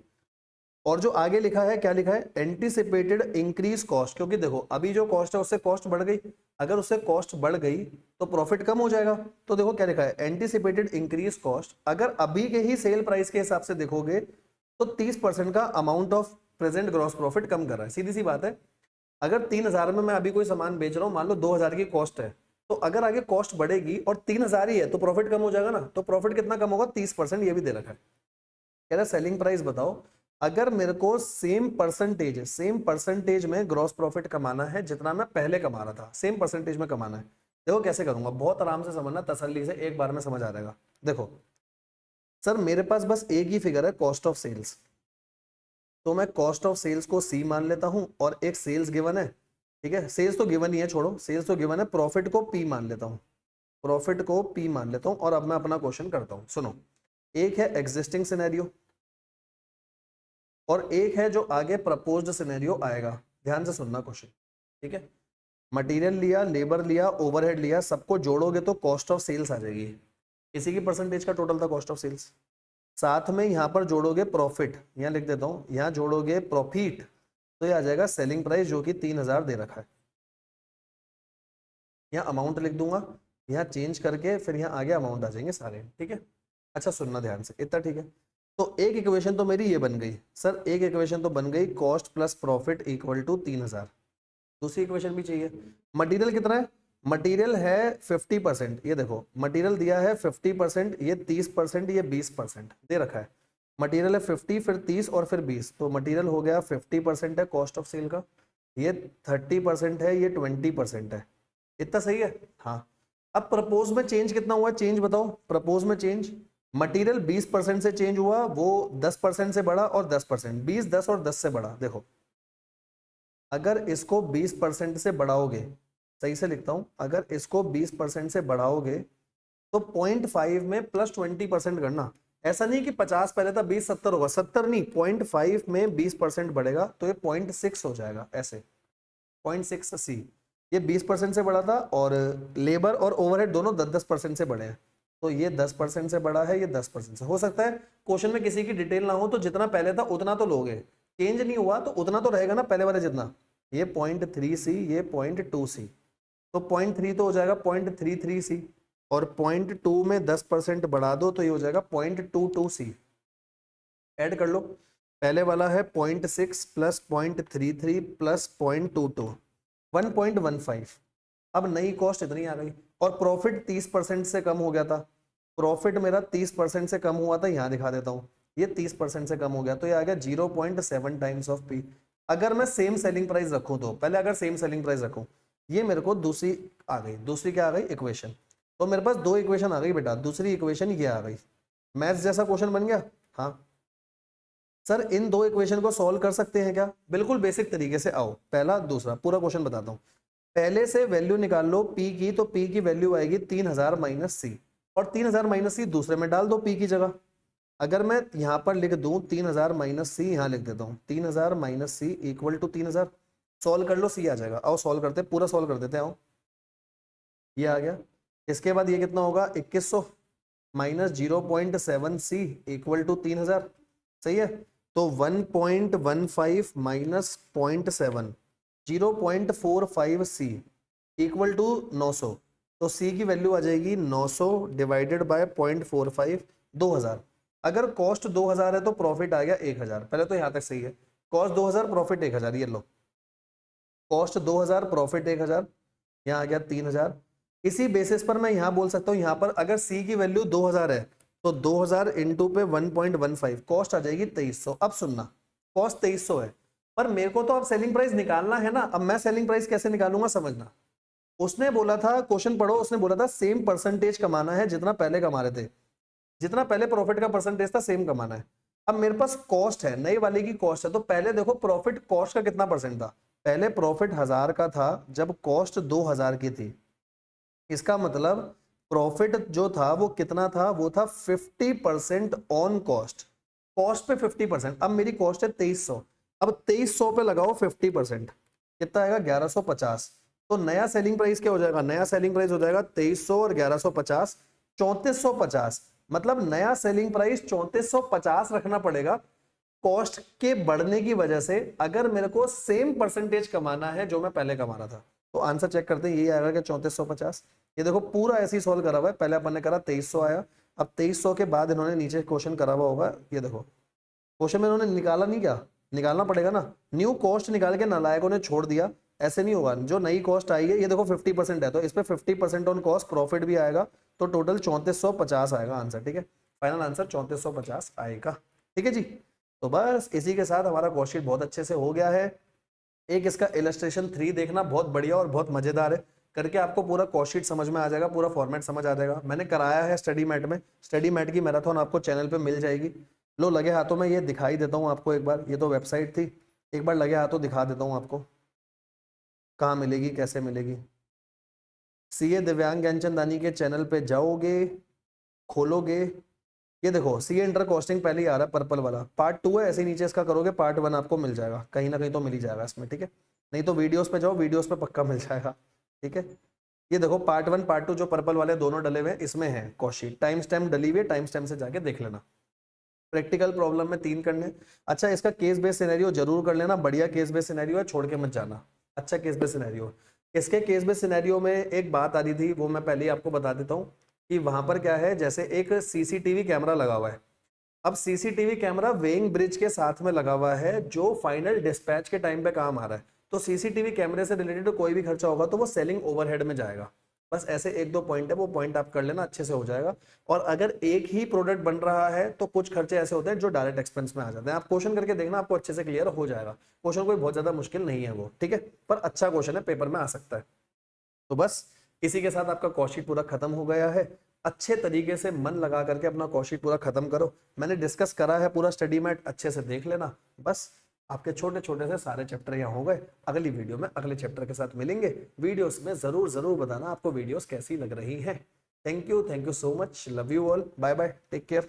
और जो आगे लिखा है, क्या लिखा है, एंटीसिपेटेड इंक्रीज कॉस्ट, क्योंकि देखो अभी जो कॉस्ट है उससे कॉस्ट बढ़ गई, अगर उससे कॉस्ट बढ़ गई तो प्रॉफिट कम हो जाएगा। तो देखो क्या लिखा है, एंटीसिपेटेड इंक्रीज कॉस्ट, अगर अभी के ही सेल प्राइस के हिसाब से देखोगे तो 30% का amount of present gross profit कम कर रहा है। सीधी सी बात है, अगर 3,000 में मैं अभी कोई सामान बेच रहा हूँ, मान लो 2,000 की कॉस्ट है, तो अगर आगे कॉस्ट बढ़ेगी और 3,000 ही है तो प्रॉफिट कम हो जाएगा ना, तो प्रॉफिट कितना कम होगा, 30%, ये भी दे रखा है। कह रहा सेलिंग प्राइस बताओ, अगर मेरे को सेम परसेंटेज में ग्रॉस प्रॉफिट कमाना है जितना मैं पहले कमा रहा था, सेम परसेंटेज में कमाना है। देखो कैसे करूंगा, बहुत आराम से समझना, तसल्ली से, एक बार में समझ आ जाएगा। देखो सर मेरे पास बस एक ही फिगर है, कॉस्ट ऑफ सेल्स, तो मैं कॉस्ट ऑफ सेल्स को सी मान लेता हूं, और एक सेल्स गिवन है। ठीक है, सेल्स तो गिवन ही है, छोड़ो सेल्स तो गिवन है, प्रॉफिट को पी मान लेता हूं, प्रॉफिट को पी मान लेता हूं। और अब मैं अपना क्वेश्चन करता हूं, सुनो। एक है एग्जिस्टिंग सिनेरियो और एक है जो आगे प्रपोज्ड सिनेरियो आएगा, ध्यान से सुनना क्वेश्चन। ठीक है, मटेरियल लिया, लेबर लिया, ओवरहेड लिया, सबको जोड़ोगे तो कॉस्ट ऑफ सेल्स आ जाएगी, इसी की परसेंटेज का टोटल था कॉस्ट ऑफ सेल्स। साथ में यहां पर जोड़ोगे प्रॉफिट, यहां लिख देता हूं, यहां जोड़ोगे प्रॉफिट, तो ये आ जाएगा सेलिंग प्राइस जो कि 3,000 दे रखा है। यहाँ अमाउंट लिख दूंगा, यहाँ चेंज करके फिर यहाँ आगे अमाउंट आ जाएंगे सारे। ठीक है, अच्छा सुनना ध्यान से, इतना ठीक है। तो एक इक्वेशन तो मेरी ये बन गई सर, एक इक्वेशन तो बन गई, cost plus profit equal to 3,000। दूसरी इक्वेशन भी चाहिए। मटेरियल कितना है, मटेरियल है 50%, ये देखो मटेरियल दिया है 50%, ये 30%, ये 20% दे रखा है। मटेरियल है 50, फिर 30 और फिर 20, तो मटेरियल हो गया 50% है कॉस्ट ऑफ सेल का, ये 30% है, ये 20% है। इतना सही है। हाँ, अब प्रपोज में चेंज कितना हुआ, चेंज बताओ। प्रपोज में चेंज, मटेरियल 20% से चेंज हुआ, वो 10% से बढ़ा और 10%, 20, 10 और 10 से बढ़ा। देखो अगर इसको 20% से बढ़ाओगे, सही से लिखता हूं, अगर इसको 20% से बढ़ाओगे तो 0.5 में प्लस 20% करना। ऐसा नहीं कि 50 पहले था 20 70 होगा, 70 नहीं, 0.5 में 20% बढ़ेगा तो ये 0.6 हो जाएगा, ऐसे 0.6 सी। ये 20% से बढ़ा था और लेबर और ओवरहेड दोनों 10% से बढ़े हैं, तो ये 10% से बढ़ा है, ये 10% से। हो सकता है क्वेश्चन में किसी की डिटेल ना हो तो जितना पहले था उतना तो लोगे, चेंज नहीं हुआ तो उतना तो रहेगा ना पहले वाले जितना। ये 0.3 सी, ये 0.2 सी, तो 0.3 तो हो जाएगा 0.33 सी, और 0.2 में 10% बढ़ा दो तो ये हो जाएगा 0.22 सी। ऐड कर लो, पहले वाला है 0.6 प्लस 0.33 प्लस 0.22, 1.15। अब नई कॉस्ट इतनी आ गई, और प्रॉफिट 30% से कम हो गया था। प्रॉफिट मेरा 30% से कम हुआ था, यहाँ दिखा देता हूँ, ये 30% से कम हो गया, तो ये आ गया 0.7 टाइम्स ऑफ पी। अगर मैं सेम सेलिंग प्राइस रखूँ तो, पहले अगर सेम सेलिंग प्राइस रखूँ, ये मेरे को दूसरी आ गई, दूसरी क्या आ गई, इक्वेशन। तो मेरे पास दो इक्वेशन आ गई बेटा, दूसरी इक्वेशन ये आ गई। मैथ्स जैसा क्वेश्चन बन गया। हाँ सर, इन दो इक्वेशन को सॉल्व कर सकते हैं क्या, बिल्कुल बेसिक तरीके से। आओ पहला दूसरा पूरा क्वेश्चन बताता हूँ। पहले से वैल्यू निकाल लो पी की, तो पी की वैल्यू आएगी 3000 माइनस सी, और 3000 माइनस सी दूसरे में डाल दो पी की जगह। अगर मैं यहां पर लिख दूं 3000 माइनस सी, यहां लिख देता हूं 3000 minus C equal to 3000। Solve कर लो, सी आ जाएगा। आओ सॉल्व करते, पूरा सॉल्व कर देते हैं। आओ, ये आ गया। इसके बाद ये कितना होगा, 2100 माइनस 0.7 सी इक्वल टू 3000, सही है। तो 1.15 माइनस 0.7, 0.45 सी इक्वल टू 900। तो सी की वैल्यू आ जाएगी 900 डिवाइडेड बाय 0.45, 2000। अगर कॉस्ट 2000 है तो प्रॉफिट आ गया 1000। पहले तो यहां तक सही है, कॉस्ट 2000 प्रॉफिट 1000, ये लो, कॉस्ट 2000 प्रॉफिट 1000, यहाँ आ गया 3000। इसी बेसिस पर मैं यहां बोल सकता हूं, यहां पर अगर सी की वैल्यू 2000 है तो 2000 इंटू पे 1.15, कॉस्ट आ जाएगी 2300। अब सुनना, कॉस्ट 2300 है, पर मेरे को तो अब सेलिंग प्राइस निकालना है ना। अब मैं सेलिंग प्राइस कैसे निकालूंगा, समझना। उसने बोला था, क्वेश्चन पढ़ो, उसने बोला था सेम परसेंटेज कमाना है जितना पहले कमा रहे थे, जितना पहले प्रॉफिट का परसेंटेज था सेम कमाना है। अब मेरे पास कॉस्ट है, नई वाले की कॉस्ट है, तो पहले देखो प्रॉफिट कॉस्ट का कितना परसेंट था। पहले प्रॉफिट 1000 का था जब कॉस्ट 2000 की थी। इसका मतलब प्रॉफिट जो था वो कितना था, वो था 50% ऑन कॉस्ट, कॉस्ट पे 50%। अब मेरी कॉस्ट है 2300, अब 2300 पे लगाओ 50%, कितना आएगा 1150। तो नया सेलिंग प्राइस क्या हो जाएगा, नया सेलिंग प्राइस हो जाएगा 2300 और 1150, 3450। मतलब नया सेलिंग प्राइस 3450 रखना पड़ेगा कॉस्ट के बढ़ने की वजह से, अगर मेरे को सेम परसेंटेज कमाना है जो मैं पहले कमा रहा था। तो आंसर चेक करते हैं, ये आएगा क्या 3450। ये देखो पूरा ऐसे ही सॉल्व करा हुआ है, पहले अपन ने करा 2300 आया, अब 2300 के बाद इन्होंने नीचे क्वेश्चन करा हुआ होगा, ये देखो क्वेश्चन में इन्होंने निकाला नहीं, क्या निकालना पड़ेगा ना, न्यू कॉस्ट निकाल के नालायकों ने छोड़ दिया। ऐसे नहीं होगा, जो नई कॉस्ट आई है, ये देखो 50% है तो इस पर 50% ऑन कॉस्ट प्रॉफिट भी आएगा, तो टोटल 3450 आएगा आंसर। ठीक है, फाइनल आंसर 3450 आएगा। ठीक है जी, तो बस इसी के साथ हमारा कॉस्ट शीट बहुत अच्छे से हो गया है। एक इसका इलस्ट्रेशन 3 देखना, बहुत बढ़िया और बहुत मजेदार है, करके आपको पूरा कॉस्ट शीट समझ में आ जाएगा, पूरा फॉर्मेट समझ आ जाएगा। मैंने कराया है स्टडी मैट में, स्टडी मैट की मैराथन आपको चैनल पे मिल जाएगी। लो लगे हाथों में ये दिखाई देता हूँ आपको एक बार, ये तो वेबसाइट थी, एक बार लगे हाथों दिखा देता हूँ आपको कहाँ मिलेगी, कैसे मिलेगी। सीए दिव्यांग ज्ञानचंदानी के चैनल पे जाओगे, खोलोगे, ये देखो सीए इंटर कॉस्टिंग पहले ही आ रहा है पर्पल वाला, पार्ट 2 है, ऐसे नीचे इसका करोगे पार्ट 1 आपको मिल जाएगा, कहीं ना कहीं तो मिल ही जाएगा इसमें। ठीक है, नहीं तो वीडियोस पे जाओ, वीडियोस पे पक्का मिल जाएगा। ठीक है, ये देखो पार्ट 1 पार्ट 2 जो पर्पल वाले दोनों डले हुए हैं इसमें है कॉस्ट शीट, टाइम स्टैम्प डली हुई है, टाइम स्टैम्प से जाके देख लेना। प्रैक्टिकल प्रॉब्लम में 3 करने। अच्छा, इसका केस बेस्ड सिनेरियो जरूर कर लेना, बढ़िया केस बेस्ड सिनेरियो है, छोड़ के मत जाना, अच्छा केस बेस्ड सिनेरियो। इसके केस बेस्ड सिनेरियो में एक बात आ रही थी, वो मैं पहले ही आपको बता देता हूँ कि वहां पर क्या है, जैसे एक सीसीटीवी कैमरा लगा हुआ है। अब सीसीटीवी कैमरा वेइंग ब्रिज के साथ में लगा हुआ है, जो फाइनल डिस्पैच के टाइम पे काम आ रहा है। तो सीसीटीवी कैमरे से रिलेटेड कोई भी खर्चा होगा तो वो सेलिंग ओवरहेड में जाएगा। बस ऐसे एक दो पॉइंट है, वो पॉइंट आप कर लेना, अच्छे से हो जाएगा। और अगर एक ही प्रोडक्ट बन रहा है तो कुछ खर्चे ऐसे होते हैं जो डायरेक्ट एक्सपेंस में आ जाते हैं। आप क्वेश्चन करके देखना, आपको अच्छे से क्लियर हो जाएगा। क्वेश्चन कोई बहुत ज्यादा मुश्किल नहीं है वो, ठीक है, पर अच्छा क्वेश्चन है, पेपर में आ सकता है। तो बस इसी के साथ आपका कॉस्ट पूरा खत्म हो गया है। अच्छे तरीके से मन लगा करके अपना कॉस्ट पूरा खत्म करो। मैंने डिस्कस करा है पूरा स्टडी मैट, अच्छे से देख लेना। बस आपके छोटे छोटे से सारे चैप्टर यहाँ हो गए। अगली वीडियो में अगले चैप्टर के साथ मिलेंगे। वीडियोस में जरूर जरूर बताना आपको वीडियोस कैसी लग रही हैं। Thank you so much, love you all, bye bye, take care.